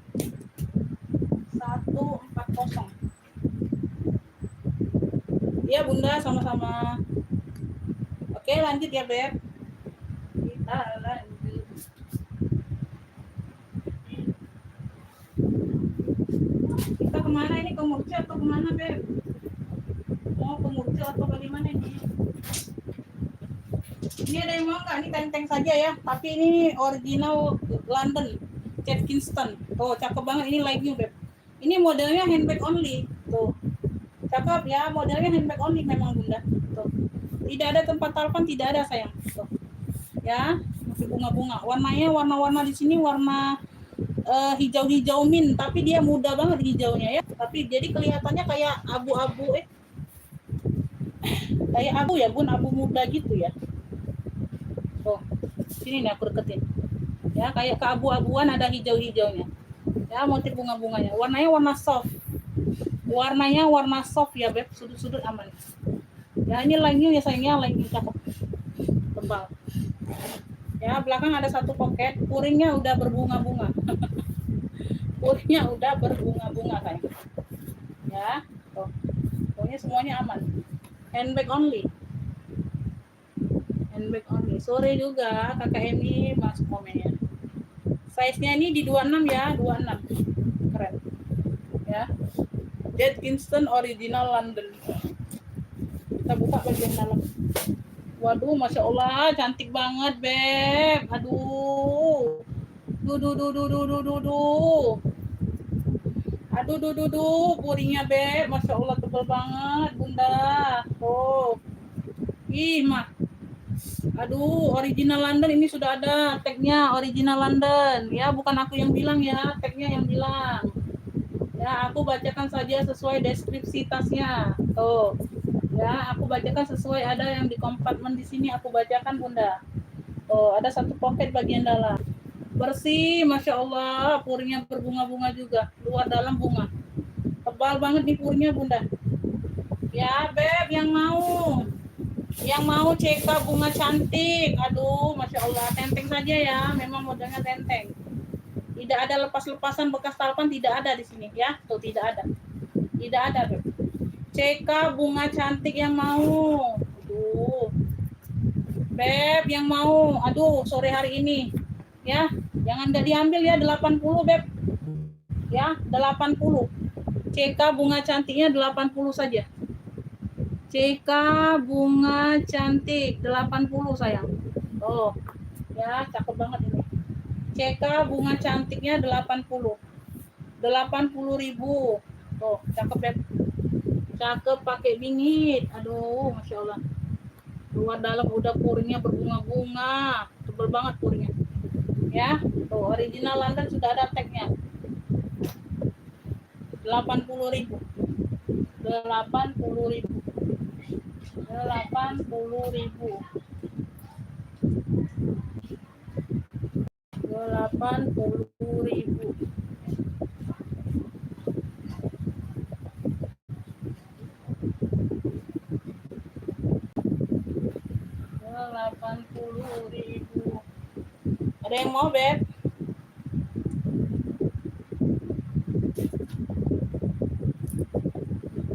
140. Iya Bunda, sama-sama. Oke, lanjut ya Beb. Kita lanjut. Kita kemana ini? Ke Murci atau kemana, Beb? Mau ke Murci atau bagaimana ini? Ini ada yang mau nggak? Ini tenteng saja ya. Tapi ini original London, Kate Kingston. Tuh, cakep banget. Ini light new, Beb. Ini modelnya handbag only. Tuh, cakep ya. Modelnya handbag only memang Bunda. Tuh, tidak ada tempat talpan, tidak ada sayang. Tuh, ya, masih bunga-bunga. Warnanya warna-warna di sini warna hijau-hijau mint, tapi dia muda banget hijaunya ya. Tapi jadi kelihatannya kayak abu-abu kayak abu ya Bun, abu muda gitu ya. Oh, sini nih aku deketin. Ya, kayak keabu-abuan ada hijau-hijaunya. Ya, motif bunga-bunganya. Warnanya warna soft. Warnanya warna soft ya, Beb. Sudut-sudut aman. Ya, ini line new ya sayangnya, line new cakep. Tebal. Ya, belakang ada satu pocket, puringnya udah berbunga-bunga. Puringnya udah berbunga-bunga sayang. Ya, tuh. Pokoknya semuanya aman. Handbag only. Handbag only. Sore juga kakak ini masuk komennya. Size-nya ini di 26 ya, 26. Keren. Ya. Kate Kingston original London. Kita buka bagian dalam. Waduh, Masya Allah, cantik banget, Beb. Aduh. Duh. Aduh, puringnya, Beb. Masya Allah, tebal banget, Bunda. Oh. Ih, mah. Aduh, original London ini sudah ada tagnya original London. Ya, bukan aku yang bilang ya, tagnya yang bilang. Ya, aku bacakan saja sesuai deskripsi tasnya. Tuh. Ya, aku bacakan sesuai ada yang di kompartemen di sini aku bacakan Bunda. Oh, ada satu pocket bagian dalam. Bersih, Masya Allah, puringnya berbunga-bunga juga. Luar dalam bunga. Tebal banget nih puringnya Bunda. Ya, Beb, yang mau CK bunga cantik. Aduh, Masya Allah, tenteng saja ya. Memang modelnya tenteng. Tidak ada lepas-lepasan bekas talpan, tidak ada di sini ya. Tuh, tidak ada. Tidak ada, Beb. CK bunga cantik yang mau. Aduh. Beb yang mau. Aduh, sore hari ini. Ya, jangan enggak diambil ya 80, Beb. Ya, 80. CK bunga cantiknya 80 saja. CK bunga cantik 80 sayang. Oh. Ya, cakep banget ini. CK bunga cantiknya 80. 80.000. Tuh, cakep, Beb. Cakep pakai bingit. Aduh, Masya Allah. Luar dalam udah puringnya berbunga-bunga. Tebal banget puringnya. Ya, tuh original London sudah ada tagnya. 80.000. 80.000. 80.000. 80.000. Ada yang mau, Beb?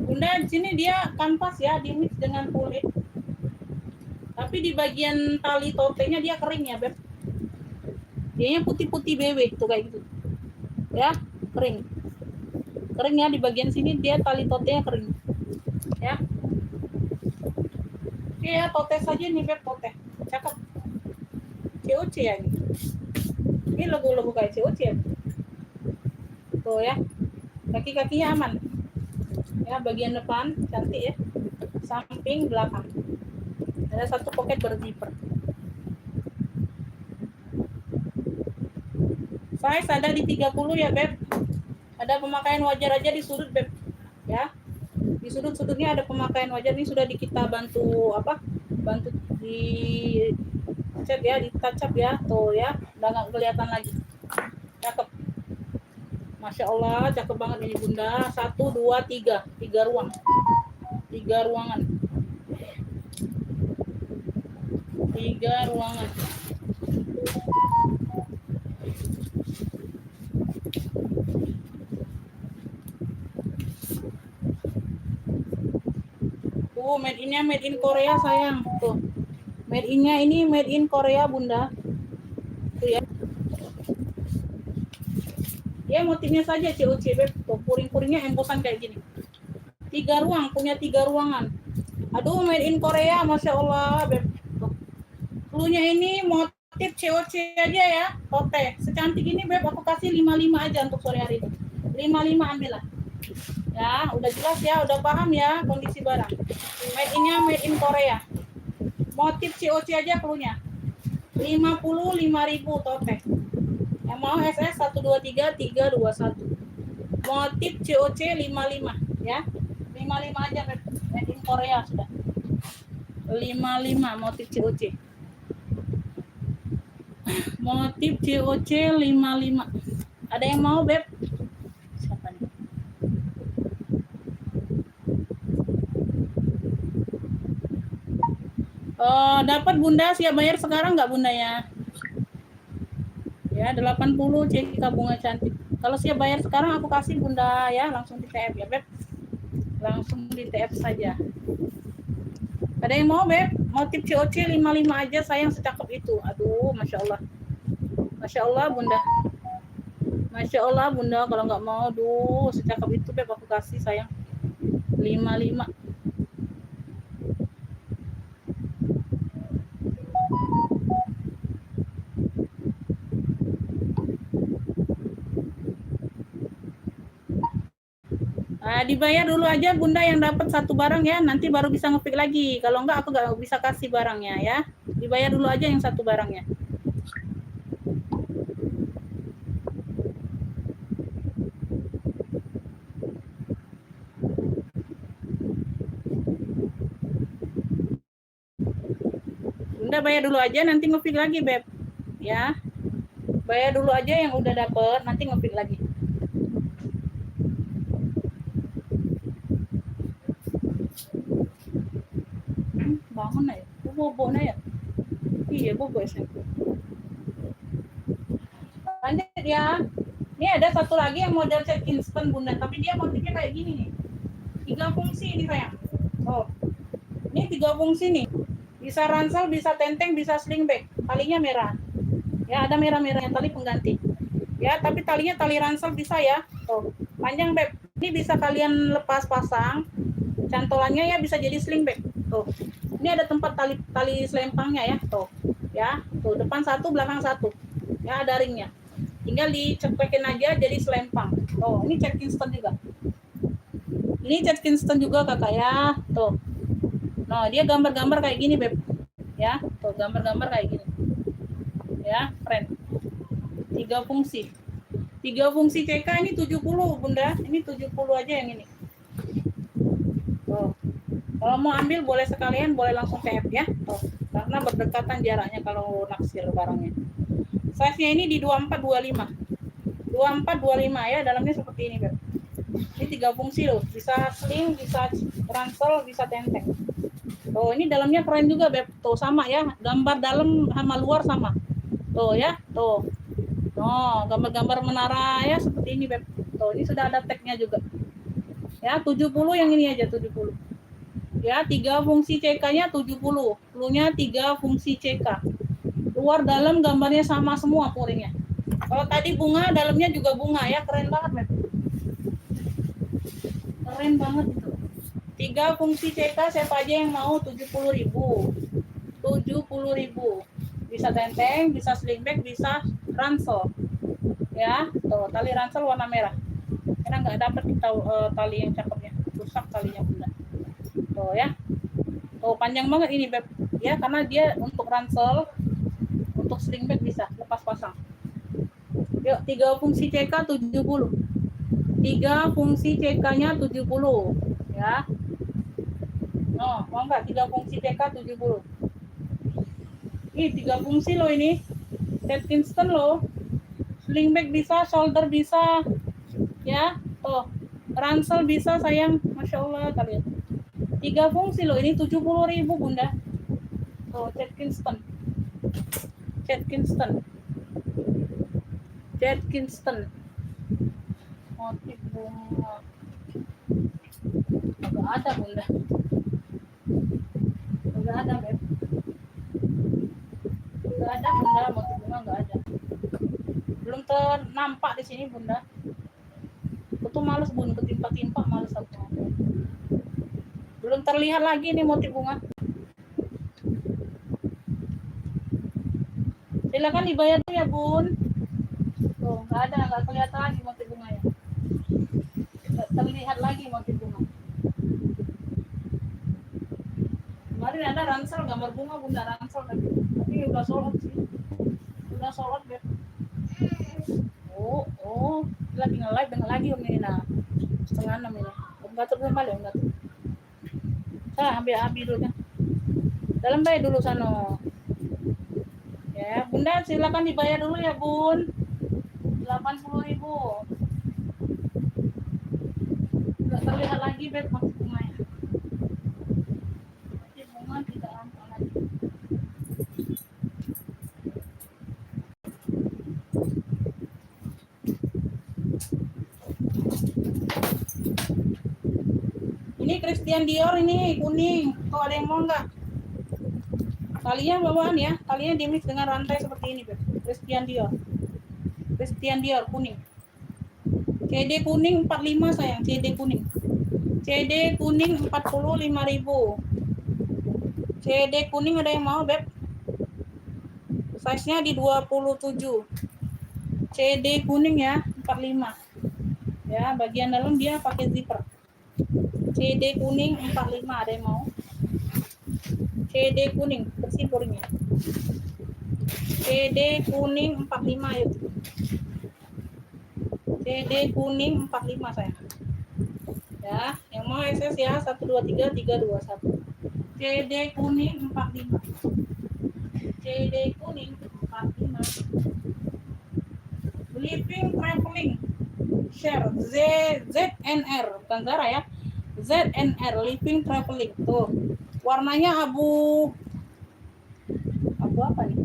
Bunda, di sini dia kanvas ya, di mix dengan kulit. Tapi di bagian tali totenya dia kering ya, Beb. Dianya putih-putih bebek tuh kayak gitu. Ya, kering. Kering ya di bagian sini dia tali totenya kering. Ya. Oke ya, tote saja nih, Beb, tote. Cakep. COC ya ini. Ini logo-logo kayak COC ya. Tuh ya. Kaki-kakinya aman. Ya, bagian depan cantik ya. Samping, belakang. Ada satu pocket berzipper. Size ada di 30 ya, Beb. Ada pemakaian wajar aja di sudut, Beb. Ya. Di sudut-sudutnya ada pemakaian wajar. Ini sudah kita bantu bantu di cat ya, di touch up ya. Tuh ya, udah nggak kelihatan lagi. Cakep. Masya Allah, cakep banget ini Bunda. 1, 2, 3. 3 ruang. 3 ruangan. 3 ruangan. Tuh, made in-nya made in Korea sayang. Tuh. Made in-nya ini made in Korea Bunda. Tuh ya. Ya motifnya saja COC beb. Tuh puring-puringnya embosan kayak gini. 3 ruang, punya 3 ruangan. Aduh, made in Korea, masya Allah beb. Tuh. Cluenya ini motif COC aja ya, tote. Secantik ini beb, aku kasih 55 aja untuk sore hari ini. 55 ambil lah. Ya, udah jelas ya, udah paham ya kondisi barang. Made in Korea. Motif COC aja cluenya. 55.000 tote. Yang mau SS 123 321. Motif COC 55 ya. 55 aja made in Korea sudah. 55 motif COC. Motif COC 55. Ada yang mau beb? Siapa nih? Oh, dapat Bunda, siap bayar sekarang nggak Bunda ya? Ya, 80 cek bunga cantik. Kalau siap bayar sekarang aku kasih Bunda ya, langsung di TF ya, Beb. Langsung di TF saja. Ada yang mau, Beb? Motif COC 55 aja sayang, secakep itu. Aduh, Masya Allah. Masya Allah, Bunda. Masya Allah, Bunda. Kalau nggak mau, duh, secakep itu, Beb, aku kasih sayang. 55. Nah, dibayar dulu aja Bunda yang dapat satu barang ya, nanti baru bisa ngepick lagi. Kalau enggak aku nggak bisa kasih barangnya ya. Dibayar dulu aja yang satu barangnya. Bunda bayar dulu aja, nanti ngepick lagi Beb. Ya. Bayar dulu aja yang udah dapet, nanti ngepick lagi. Bangun ya, bobo na ya. Iya bobo SMP. Lanjut ya. Ini ada satu lagi yang model set instant Bunda, tapi dia motifnya kayak gini nih. 3 fungsi ini sayang. Oh, ini 3 fungsi nih. Bisa ransel, bisa tenteng, bisa sling bag. Talinya merah. Ya ada merah-merahnya tali pengganti. Ya tapi talinya tali ransel bisa ya. Tuh panjang beb. Ini bisa kalian lepas pasang. Cantolannya ya bisa jadi sling bag. Tuh. Ini ada tempat tali selempangnya ya. Tuh. Ya. Tuh depan satu, belakang satu. Ya ada ringnya. Tinggal dicepekin aja jadi selempang. Tuh ini cat Kingston juga. Ini cat Kingston juga kakak ya. Tuh. Nah dia gambar-gambar kayak gini beb. Ya. Tuh gambar-gambar kayak gini. Ya keren. 3 fungsi. 3 fungsi CK ini 70 Bunda. Ini 70 aja yang ini. Tuh. Kalau mau ambil boleh sekalian, boleh langsung TF ya. Tuh. Karena berdekatan jaraknya kalau naksir barangnya. Size-nya ini di 2425. 2425 ya, dalamnya seperti ini, Beb. Ini 3 fungsi loh. Bisa sling, bisa ransel, bisa tenteng. Tuh, ini dalamnya keren juga, Beb. Tuh sama ya, gambar dalam sama luar sama. Tuh ya, tuh. Oh, gambar-gambar menara ya seperti ini, Beb. Tuh, ini sudah ada tag-nya juga. Ya, 70 yang ini aja 70. Ya, 3 fungsi CK-nya 70. Cluenya 3 fungsi CK. Luar dalam gambarnya sama semua puringnya. Kalau tadi bunga, dalamnya juga bunga ya, keren banget, Beb. Keren banget itu. 3 fungsi CK siapa aja yang mau 70.000. 70.000. Bisa tenteng, bisa sling bag, bisa ransel. Ya, tuh tali ransel warna merah. Karena nggak dapat kita tali yang cakepnya, rusak talinya Bunda. Tuh ya, tuh panjang banget ini Beb. Ya, karena dia untuk ransel, untuk sling bag bisa lepas pasang. Yuk, 3 fungsi CK 70. 3 fungsi CK-nya 70. Ya. Oh, mau nggak 3 fungsi CK 70? Ih, 3 fungsi loh ini. Cat Kingston loh. Sling bag bisa, shoulder bisa. Ya, tuh. Ransel bisa sayang. Masya Allah kalian. 3 fungsi loh, ini 70.000 Bunda. Tuh, Cat Kingston. Cat Kingston. Cat Kingston. Motif bunga. Agak ada Bunda. Agak ada Beb. Nggak ada Bunda, motif bunga nggak ada. Belum nampak di sini Bunda. Aku tuh males Bun, ketimpa-timpa males aku. Belum terlihat lagi nih motif bunga. Silakan dibayar dulu ya Bun. Tuh, nggak kelihatan lagi motif bunganya. Nggak terlihat lagi motif bunga. Kemarin ada ransel gambar bunga Bunda, ransel tapi udah sold out sih. Udah sold out Beb. Oh, lagi nge-live dengan lagi Om ini nah. Setengah 6 ini. Om Gatot belum balik, Om Gatot. Ambil Abi dulu kan. Dalam bayar dulu sana. Ya, Bunda silakan dibayar dulu ya Bun. 80.000. Nggak terlihat lagi Beb motif bunganya. Motif bunga tidak nampak lagi. Ini Christian Dior ini kuning. Tuh ada yang mau nggak? Kalian bawaan ya. Kalian di mix dengan rantai seperti ini, Beb. Christian Dior. Christian Dior kuning. CD kuning 45 sayang. CD kuning. CD kuning 45.000. CD kuning ada yang mau, Beb? Size-nya di 27. CD kuning ya, 45. Ya, bagian dalam dia pakai zipper. CD kuning 45 ada yang mau? CD kuning bersih puringnya. CD kuning 45 yuk. CD kuning 45 saya. Ya, yang mau SS ya 123 321. CD kuning 45. CD kuning 45. Living Traveling Share ZNR bukan Zara ya. ZNR Living Traveling tuh warnanya abu apa nih,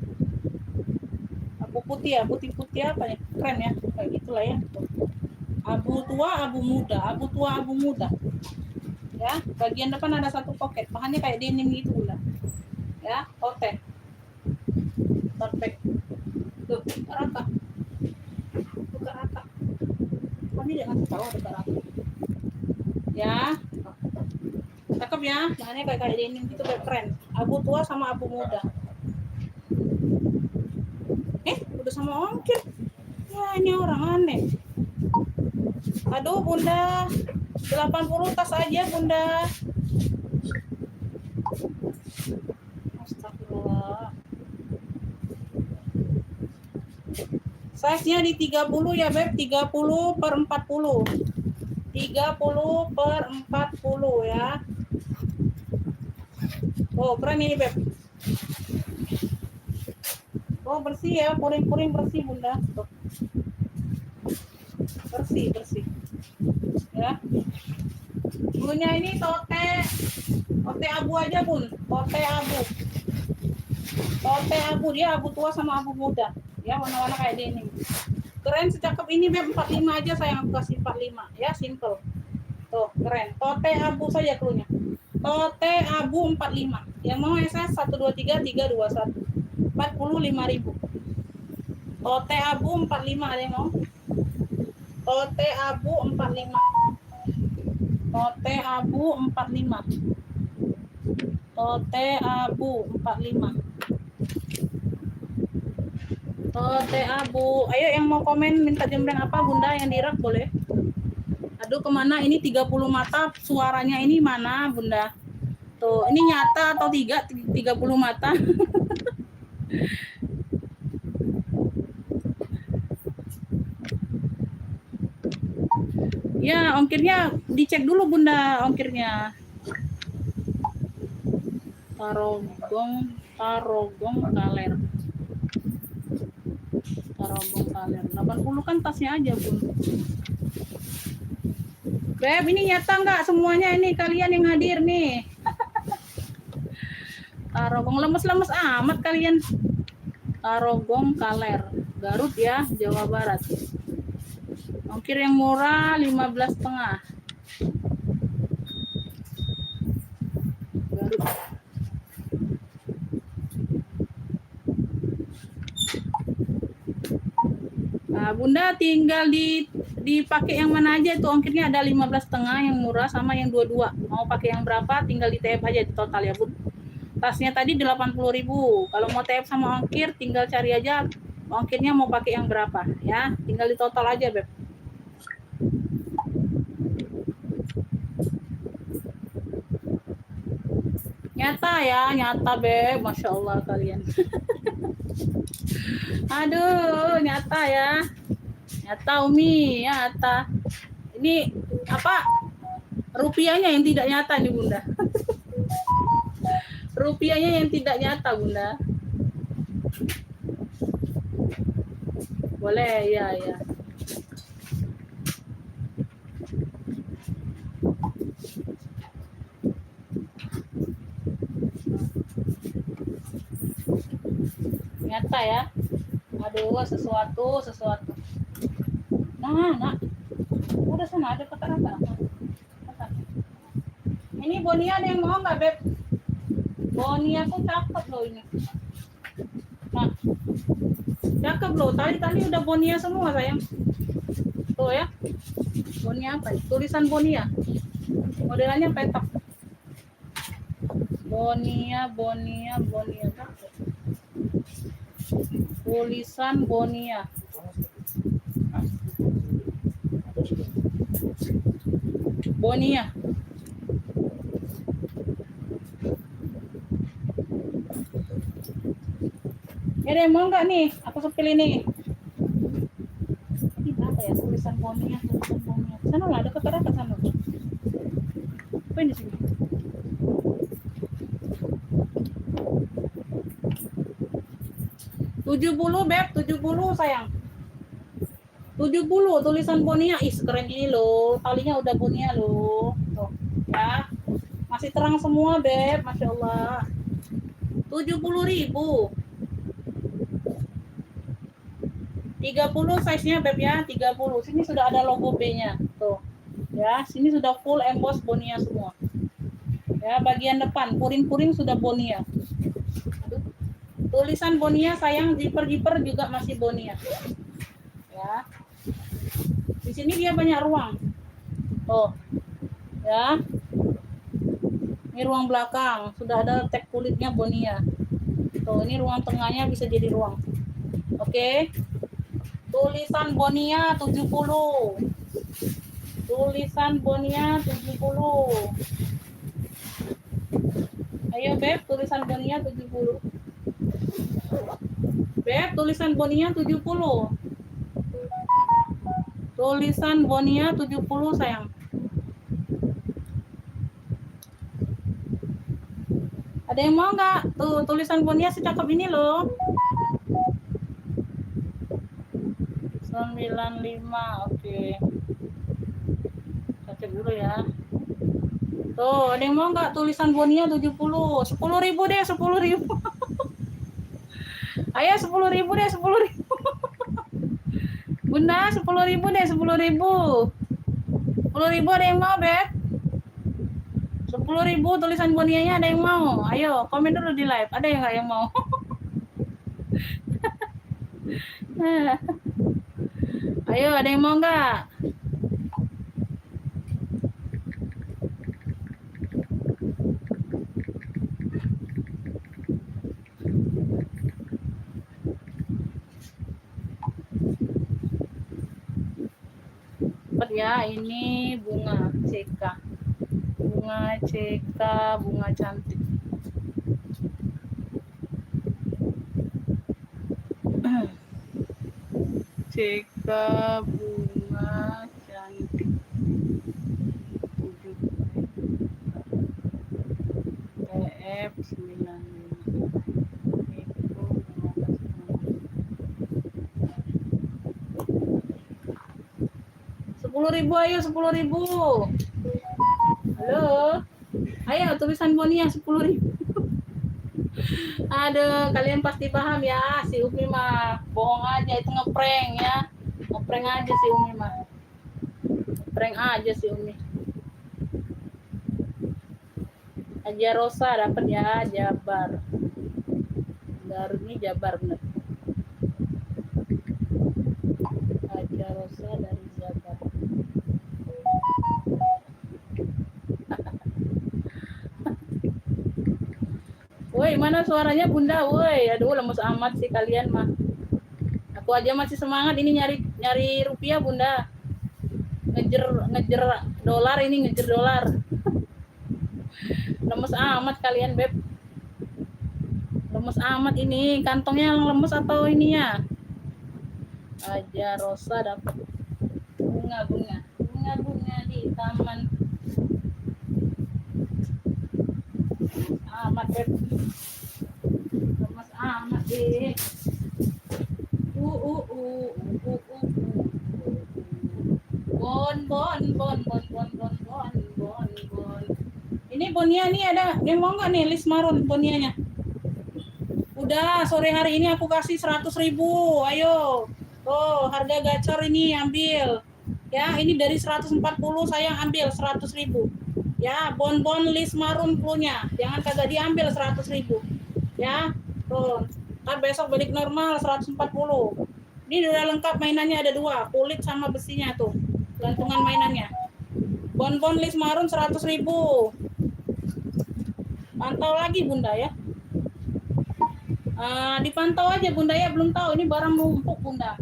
abu putih ya, putih apa nih, keren ya kayak gitulah ya tuh. Abu tua abu muda ya. Bagian depan ada satu pocket, bahannya kayak denim gitu Bunda ya. Oke, perfect tuh rata kami jangan tahu ada rata ya. Cakep ya, bahannya kayak denim gitu, keren. Abu tua sama abu muda. Udah sama ongkir. Ya ini orang aneh. Aduh Bunda, 80 tas aja Bunda. Astagfirullah. Size-nya di 30 ya Beb, 30/40. 30/40 ya. Oh keren ini Beb. Oh bersih ya, puring-puring bersih Bunda. Tuh. Bersih ya. Bulunya ini tote abu aja Bun, tote abu dia, abu tua sama abu muda ya, warna-warna kayak denim. Keren secakep ini Beb, 45 aja sayang, aku kasih 45 ya, simple. Tuh keren, tote abu saja klunya. Tote abu 45. Yang mau SS 123 321. 45.000. Tote abu 45 ada yang mau? Tote abu 45. Tote abu 45. Tote abu 45. Tote abu. Ayo yang mau komen minta jembreng apa Bunda yang di rak boleh. Aduh kemana ini 30 mata suaranya ini mana Bunda? Tuh ini nyata atau 30 mata? Ya ongkirnya dicek dulu Bunda, ongkirnya. Tarogong kaler. 80 kan tasnya aja Bun. Beb ini nyata nggak semuanya ini kalian yang hadir nih? Tarogong lemes-lemes amat kalian. Tarogong kaler, Garut ya, Jawa Barat. Ongkir yang murah 15,5. Garut. Bunda tinggal dipakai yang mana aja, itu ongkirnya ada 15,5 yang murah sama yang 22. Mau pakai yang berapa tinggal di TF aja di total ya, Bun. Tasnya tadi 80.000. Kalau mau TF sama ongkir tinggal cari aja ongkirnya mau pakai yang berapa ya. Tinggal di total aja, Beb. Nyata ya, nyata, Beb. Masya Allah kalian. Aduh, nyata ya. Nyata Umi, nyata. Ini apa? Rupiahnya yang tidak nyata nih, Bunda. Rupiahnya yang tidak nyata, Bunda. Boleh, ya, ya. Nyata ya. Aduh, sesuatu. Nah. Udah sana ada kata-kata. Ini Bonia ada yang mau nggak, Beb? Bonia tuh cakep loh ini. Nah, cakep loh. Tali udah Bonia semua, sayang. Tuh ya. Bonia apa? Tulisan Bonia. Modelannya petak. Bonia. Tulisan Bonia. Bonia. Ada yang mau nggak nih? Aku sepil ini. Ini apa ya? Tulisan Bonia. Sana lah, ada kata-kata sana. Apa ini sini? $70, Beb. 70, sayang. 70 tulisan Bonia. Ih, keren ini loh. Talinya udah Bonia loh. Tuh, ya. Masih terang semua, Beb. Masya Allah. 70.000. 30 size-nya, Beb ya. 30. Sini sudah ada logo B-nya. Tuh. Ya, sini sudah full emboss Bonia semua. Ya, bagian depan puring-puring sudah Bonia. Aduh. Tulisan Bonia, sayang, zipper juga masih Bonia. Ya. Di sini dia banyak ruang. Oh. Ya. Ini ruang belakang, sudah ada tag kulitnya Bonia. Tuh, ini ruang tengahnya bisa jadi ruang. Oke. Tulisan Bonia 70. Tulisan Bonia 70. Ayo, Beb, tulisan Bonia 70. Beb, tulisan Bonia 70. Tulisan Bonia 70, sayang. Ada yang mau nggak? Tuh, tulisan Bonia secakep ini loh. 95, oke. Cek dulu ya. Tuh, ada yang mau nggak tulisan Bonia 70? 10.000 deh, 10.000. Ayo 10.000 deh, 10.000. Bunda, 10.000 deh, 10.000. 10.000 ada yang mau, Beb? 10.000 tulisan Bonianya ada yang mau? Ayo, komen dulu di live. Ada yang nggak yang mau? Ayo, ada yang mau nggak? Ya, ini bunga CK. Bunga CK, bunga cantik. CK bunga cantik. TF 95. 10.000, ayo 10.000. Halo. Ayo tulisan Bonia 10.000. Aduh, kalian pasti paham ya, si Umi mah bohong aja, itu ngeprank ya. Ngeprank aja si Umi mah. Ngeprank aja si Umi. Aja Rosa dapat ya, Jabar. Darmi Jabar bener. Rosa dari Jabar. Woi, mana suaranya Bunda? Woi, aduh lemes amat sih kalian mah. Aku aja masih semangat ini nyari rupiah Bunda. Ngejer dolar ini, ngejer dolar. Lemes amat kalian, Beb. Lemes amat ini. Kantongnya yang lemes atau ininya? Aja Rosa dapat bunga-bunga di taman. Amat, Beb. Lemes amat deh. Bon. Ini bonnya nih ada yang mau nggak nih list marun bonnya? Udah sore hari ini aku kasih 100.000. Ayo. Tuh, harga gacor ini ambil. Ya, ini dari 140 saya ambil 100.000. Ya, bon list marun cluenya. Jangan kagak diambil 100.000. Ya. Tuh. Ntar besok balik normal 140. Ini udah lengkap mainannya ada 2, kulit sama besinya tuh. Gantungan mainannya. Bon list marun 100.000. Pantau lagi Bunda ya. Dipantau aja Bunda ya, belum tahu ini barang numpuk Bunda.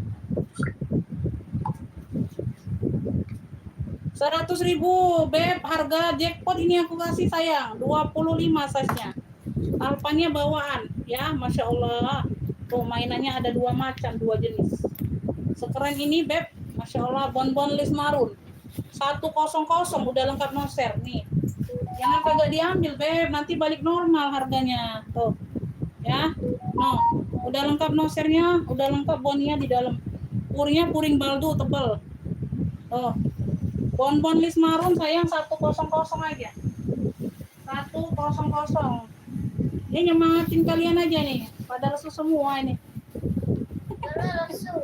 100.000 Beb, harga jackpot ini aku kasih sayang 25 size-nya. Alpanya bawaan ya, Masya Allah. Tuh mainannya ada 2 macam, 2 jenis. Sekeren ini Beb, Masya Allah. Bon list marun 100 udah lengkap noser nih. Jangan kagak diambil Beb, nanti balik normal harganya. Tuh ya, no, udah lengkap nosernya, udah lengkap bonnya di dalam. Purnya puring baldu tebal. Tuh, bon list marun sayang 100 aja. 100. Ini nyemangatin kalian aja nih, pada lesu semua ini.
Lesu.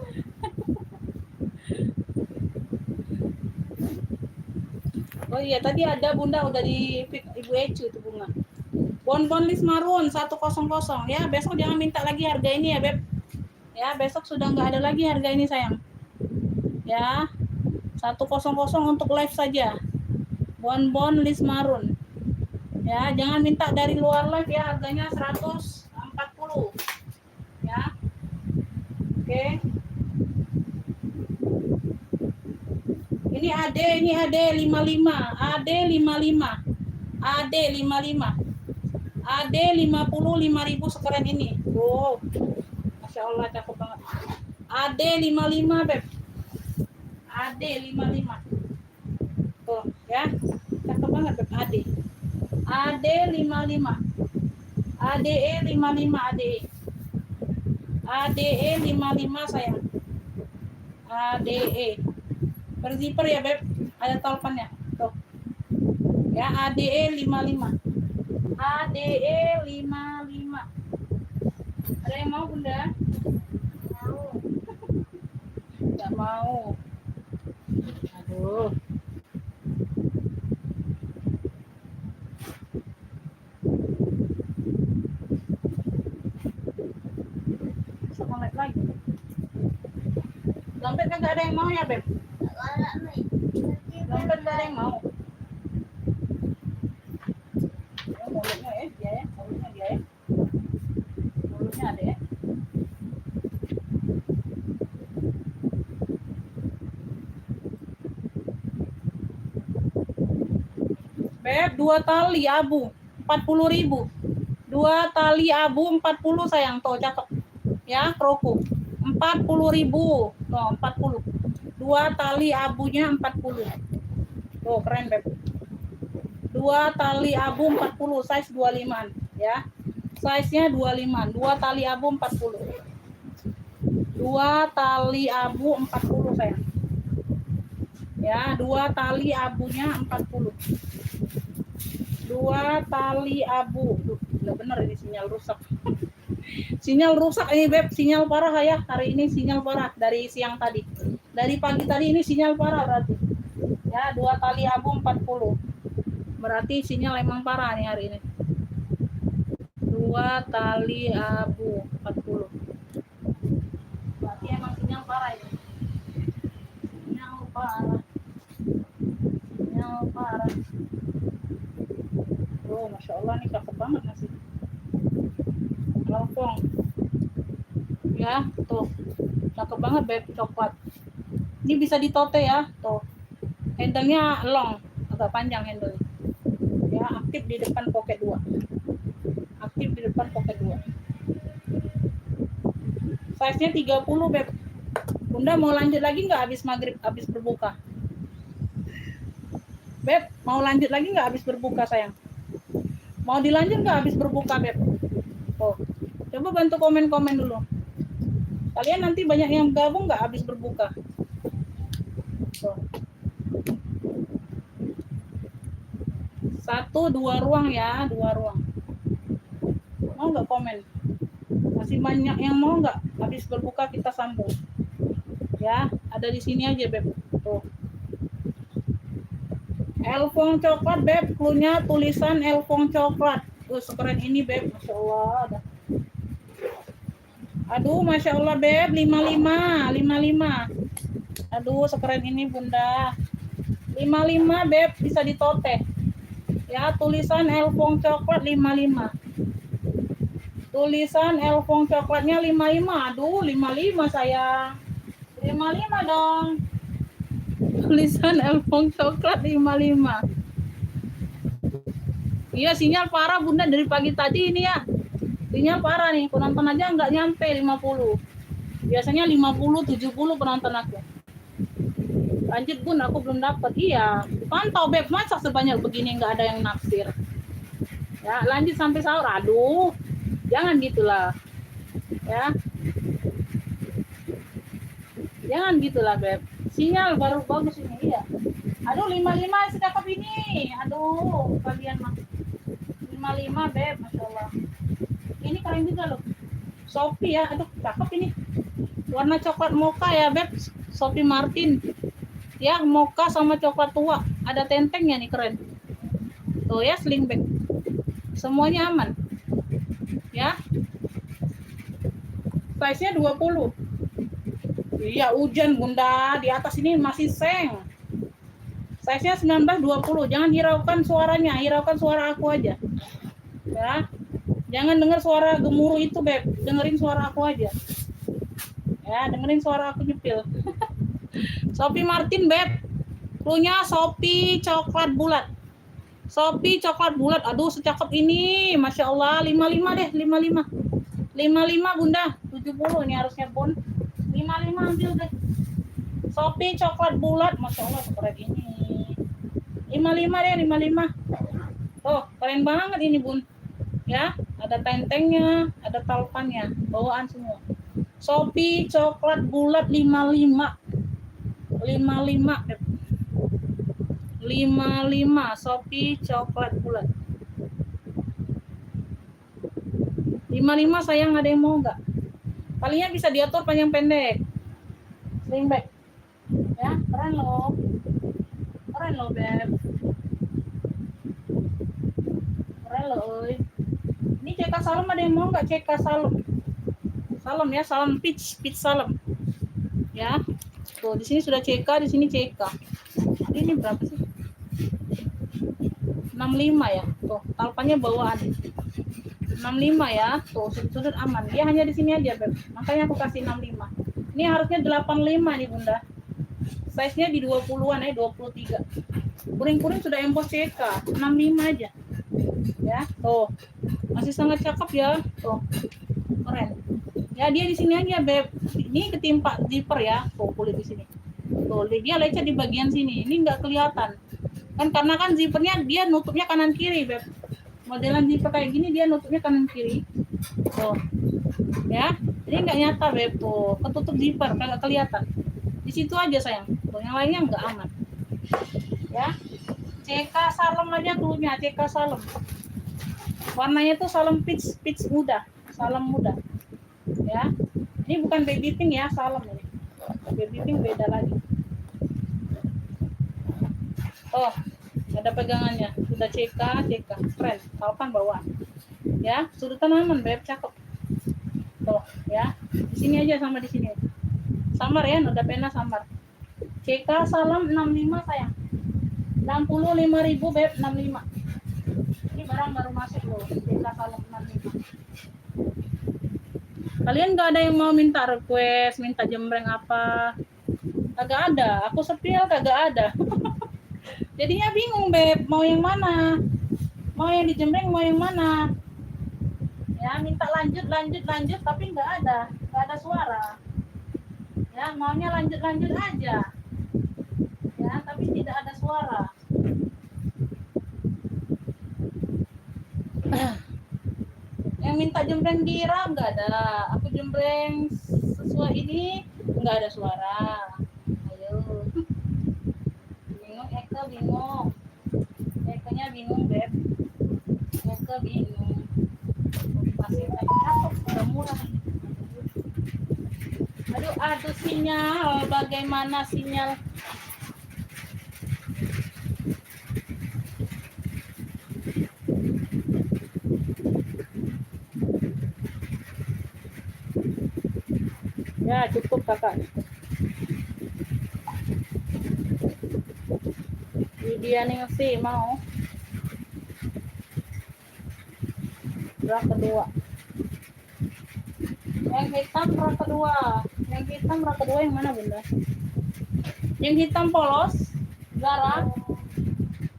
Oh iya, tadi ada Bunda udah di Ibu Ecu itu bunga. Bon list marun 100 ya. Besok jangan minta lagi harga ini ya Beb. Ya, besok sudah nggak ada lagi harga ini sayang. Ya, 100 untuk live saja. Bon list marun. Ya, jangan minta dari luar live ya, harganya 140. Ya. Oke. Ini AD 55. AD 55. AD 55. AD 55.000 sekeren ini. Wow. Masya Allah cakep banget. AD 55 Beb. AD 55. Tuh ya. Cakep banget Beb AD. AD 55. ADE 55 ADE. ADE 55 sayang. ADE. Berzipper ya Beb. Ada tolpannya. Tuh. Ya ADE 55. ADE 55. Ada yang mau Bunda?
Mau.
Enggak mau. Aduh. Semangat lagi. Dompet kagak ada yang mau ya Beb?
Galak nih.
Dompet gak ada yang mau. Mulutnya ya, dia ya. Mulutnya dia ya. Mulutnya ada ya. Beb, 2 tali abu 40.000. 2 tali abu 40 sayang. Tuh cakep. Ya, kroku. 40.000. Tuh, 40. 2 tali abunya 40. Tuh, keren Beb. 2 tali abu 40, size 25 ya. Size-nya 25. 2 tali abu 40. 2 tali abu 40 sayang. Ya, 2 tali abunya 40. 2 tali abu. Duh, enggak bener ini sinyal rusak. Sinyal rusak ini Beb, sinyal parah ya. Hari ini sinyal parah dari siang tadi. Dari pagi tadi ini sinyal parah berarti. Ya, 2 tali abu 40. Berarti sinyal emang parah nih hari ini. 2 tali abu 40. Berarti emang sinyal parah ini. parah. Sinyal parah. Oh, Masya Allah nih cakep banget nasi. Lopong. Ya, tuh. Cakep banget beb, coklat. Ini bisa ditote ya, tuh. Handle-nya long, agak panjang handle. Ya, aktif di depan pocket 2. Aktif di depan pocket 2. Size-nya 30 beb. Bunda mau lanjut lagi nggak habis maghrib, habis berbuka? Beb, mau lanjut lagi nggak habis berbuka sayang? Mau dilanjut nggak habis berbuka beb? Tuh, coba bantu komen-komen dulu. Kalian nanti banyak yang gabung nggak habis berbuka? Tuh. 1, 2 ruang ya, 2 ruang. Mau nggak komen? Masih banyak yang mau nggak habis berbuka kita sambung? Ya, ada di sini aja beb. Tuh. Elfong coklat beb, cluenya tulisan Elfong coklat. Tuh sekeren ini beb, Masya Allah. Aduh, Masya Allah beb, 55. Aduh, sekeren ini bunda. 55 beb, bisa ditote. Ya, tulisan Elfong coklat 55. Tulisan Elfong coklatnya 55. Aduh, 55 sayang. 55 dong. Tulisan Elfong coklat 55. Iya, sinyal parah bunda dari pagi tadi ini ya. Sinyal parah nih, penonton aja nggak nyampe 50. Biasanya 50, 70 penonton aku. Lanjut bun, aku belum dapat. Iya, pantau beb, masak sebanyak begini nggak ada yang naksir. Ya, lanjut sampai sahur. Aduh, jangan gitulah. Ya. Jangan gitulah beb. Sinyal baru bagus ini ya. Aduh, 55 sedekap ini. Aduh, kalian mah. 55 beb, Masya Allah. Ini keren juga loh. Shopee ya, aduh cakep ini. Warna coklat mocha ya beb. Shopee Martin. Ya, mocha sama coklat tua. Ada tentengnya nih, keren. Tuh ya, sling bag. Semuanya aman. Ya. Size-nya 20. Iya, hujan bunda. Di atas ini masih seng. Size-nya 19-20. Jangan hiraukan suaranya. Hiraukan suara aku aja. Ya. Jangan dengar suara gemuruh itu, beb. Dengerin suara aku aja. Ya, dengerin suara aku nyepil. Shopee Martin, beb. Cluenya Shopee coklat bulat. Shopee coklat bulat. Aduh, secakep ini. Masya Allah. 55 deh, 55. 55 bunda. 70 ini harusnya bun. 55 ambil deh. Shopee coklat bulat. Masya Allah, keren ini. 55 deh, 55. Oh, keren banget ini bun. Ya, ada tentengnya, ada talpannya, bawaan semua. Shopee coklat bulat 55. 55 Shopee coklat bulat 55 sayang, ada yang mau nggak? Palingnya bisa diatur panjang pendek, sling bag ya. Keren loh beb, keren loh. Ini CK Salem, ada yang mau nggak? CK Salem ya, salam peach Salem ya. Tuh, di sini sudah CK, di sini CK. Ini berapa sih? 65 ya. Tuh, talpannya bawaan. 65 ya. Tuh, sudut-sudut aman. Dia hanya di sini aja, beb. Makanya aku kasih 65. Ini harusnya 85 nih, bunda. Size-nya di 20-an ya, 23. Kuring-kuring sudah emboss CK, 65 aja. Ya, tuh. Masih sangat cakep ya. Tuh. Keren. Ya, dia di sini aja, beb. Ini ketimpa zipper ya. Tuh, kulit di sini. Tuh, dia lecet di bagian sini. Ini nggak kelihatan. Kan karena kan zippernya dia nutupnya kanan kiri, beb. Modelan zipper kayak gini dia nutupnya kanan kiri. Tuh. Ya. Ini nggak nyata, beb. Tuh, ketutup zipper, kagak kelihatan. Di situ aja, sayang. Tuh, yang lainnya nggak aman. Ya. CK Salem aja dulunya, CK Salem. Warnanya tuh Salem peach muda. Salem muda. Ya, ini bukan baby pink ya, Salem ini. Baby pink beda lagi. Oh, ada pegangannya. Sudah CK, keren. Talpan bawaan. Ya, sudutan aman, beb, cakep. Tuh, ya. Di sini aja sama di sini. Samar ya, noda pena samar. CK salam 65 sayang. 65.000 beb, 65. Ini barang baru masuk loh. CK salam 65. Kalian gak ada yang mau minta request, minta jembreng apa? Kagak ada. Aku sepil kagak ada. Jadinya bingung beb, mau yang mana? Mau yang dijembreng, mau yang mana? Ya, minta lanjut, tapi nggak ada suara. Ya, maunya lanjut aja. Ya, tapi tidak ada suara. Yang minta jembreng Dira nggak ada. Aku jembreng sesuai ini nggak ada suara. Ayo. Bingung, Eka bingung. Ekanya bingung, Beb. Eka bingung. Masih udah murah. Aduh sinyal, bagaimana sinyal? Ya cukup kakak. Widya Ningsi mau rak kedua. Yang hitam rak kedua. Yang hitam rak kedua yang mana bunda? Yang hitam polos, Zara.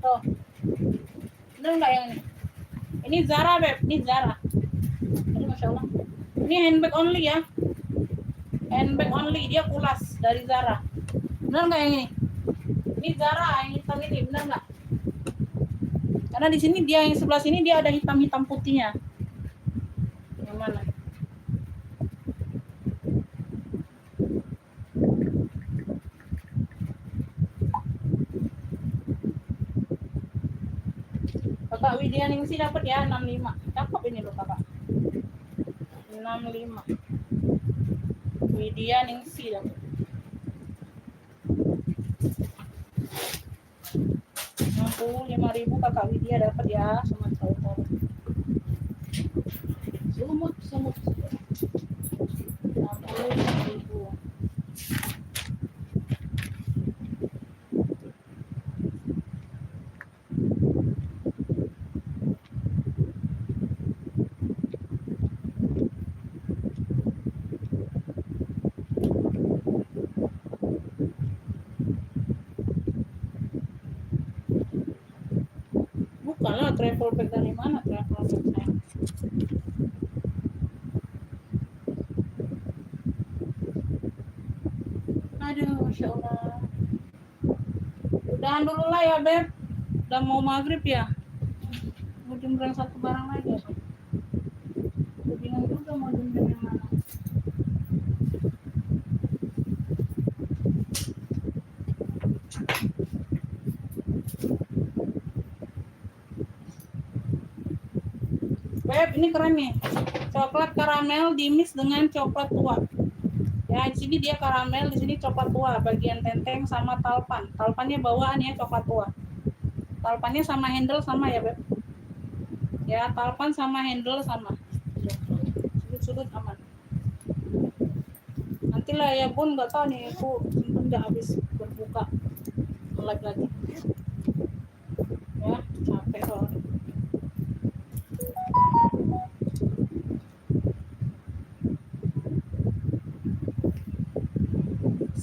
Tuh. Bener nggak yang ini? Ini Zara beb, ini Zara. Ini masya Allah. Ini handbag only ya. Handbag only, dia kulas dari Zara. Bener nggak yang ini? Ini Zara yang hitam ini, bener nggak? Karena di sini dia yang sebelah sini dia ada hitam-hitam putihnya. Yang mana? Kakak Widya Ningsi dapat ya 65. Cakep ini loh kakak. 65. Widya Ningsi dapat. 65.000 kakak Widya dapat ya, sama tahu. Sumut. 65.000. Bukanlah travel bag dari mana travel bag saya. Aduh, masya Allah. Udahan dulu lah ya beb. Udah mau maghrib ya. Mau jembreng satu barang lagi ya beb. Udah bingung juga mau jembreng yang mana. Beb, ini keren nih. Coklat karamel dimix dengan coklat tua. Ya, di sini dia karamel, di sini coklat tua, bagian tenteng sama talpan. Talpannya bawaan ya, coklat tua. Talpannya sama handle sama ya, Beb. Ya, talpan sama handle sama. Sudut-sudut aman. Nantilah ya, Bun, nggak tahu nih, aku simpen udah habis berbuka. Live lagi. Ya, capek soalnya.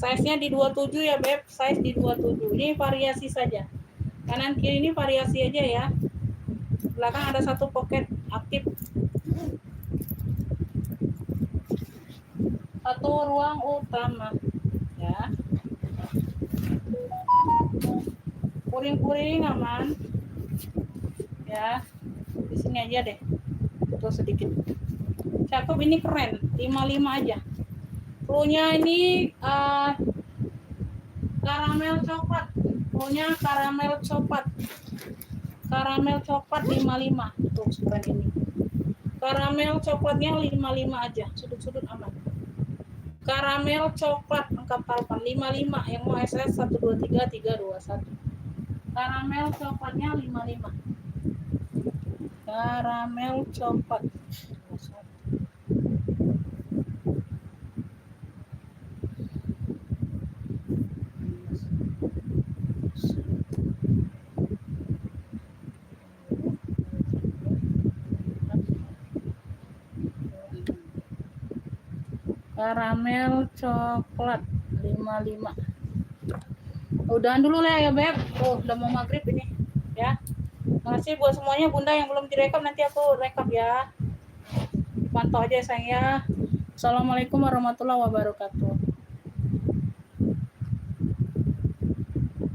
Size-nya di 27 ya beb, size di 27. Ini variasi saja. Kanan kiri ini variasi aja ya. Belakang ada satu pocket aktif. Satu ruang utama. Ya. Puring-puring aman. Ya. Di sini aja deh. Tuh sedikit. Cakep, ini keren. 55 aja. Punya ini karamel coklat. Punya karamel coklat. Karamel coklat 55. Tuh keren ini. Karamel coklatnya 55 aja. Sudut-sudut aman. Karamel coklat lengkap talpan 55. Yang mau SS 123 321. Karamel coklatnya 55. Karamel coklat. Karamel coklat 55. Udahan dulu lah ya Beb. Oh, udah mau maghrib ini ya. Makasih buat semuanya Bunda yang belum direkap, nanti aku rekap ya. Pantau aja sayang ya. Assalamualaikum warahmatullahi wabarakatuh.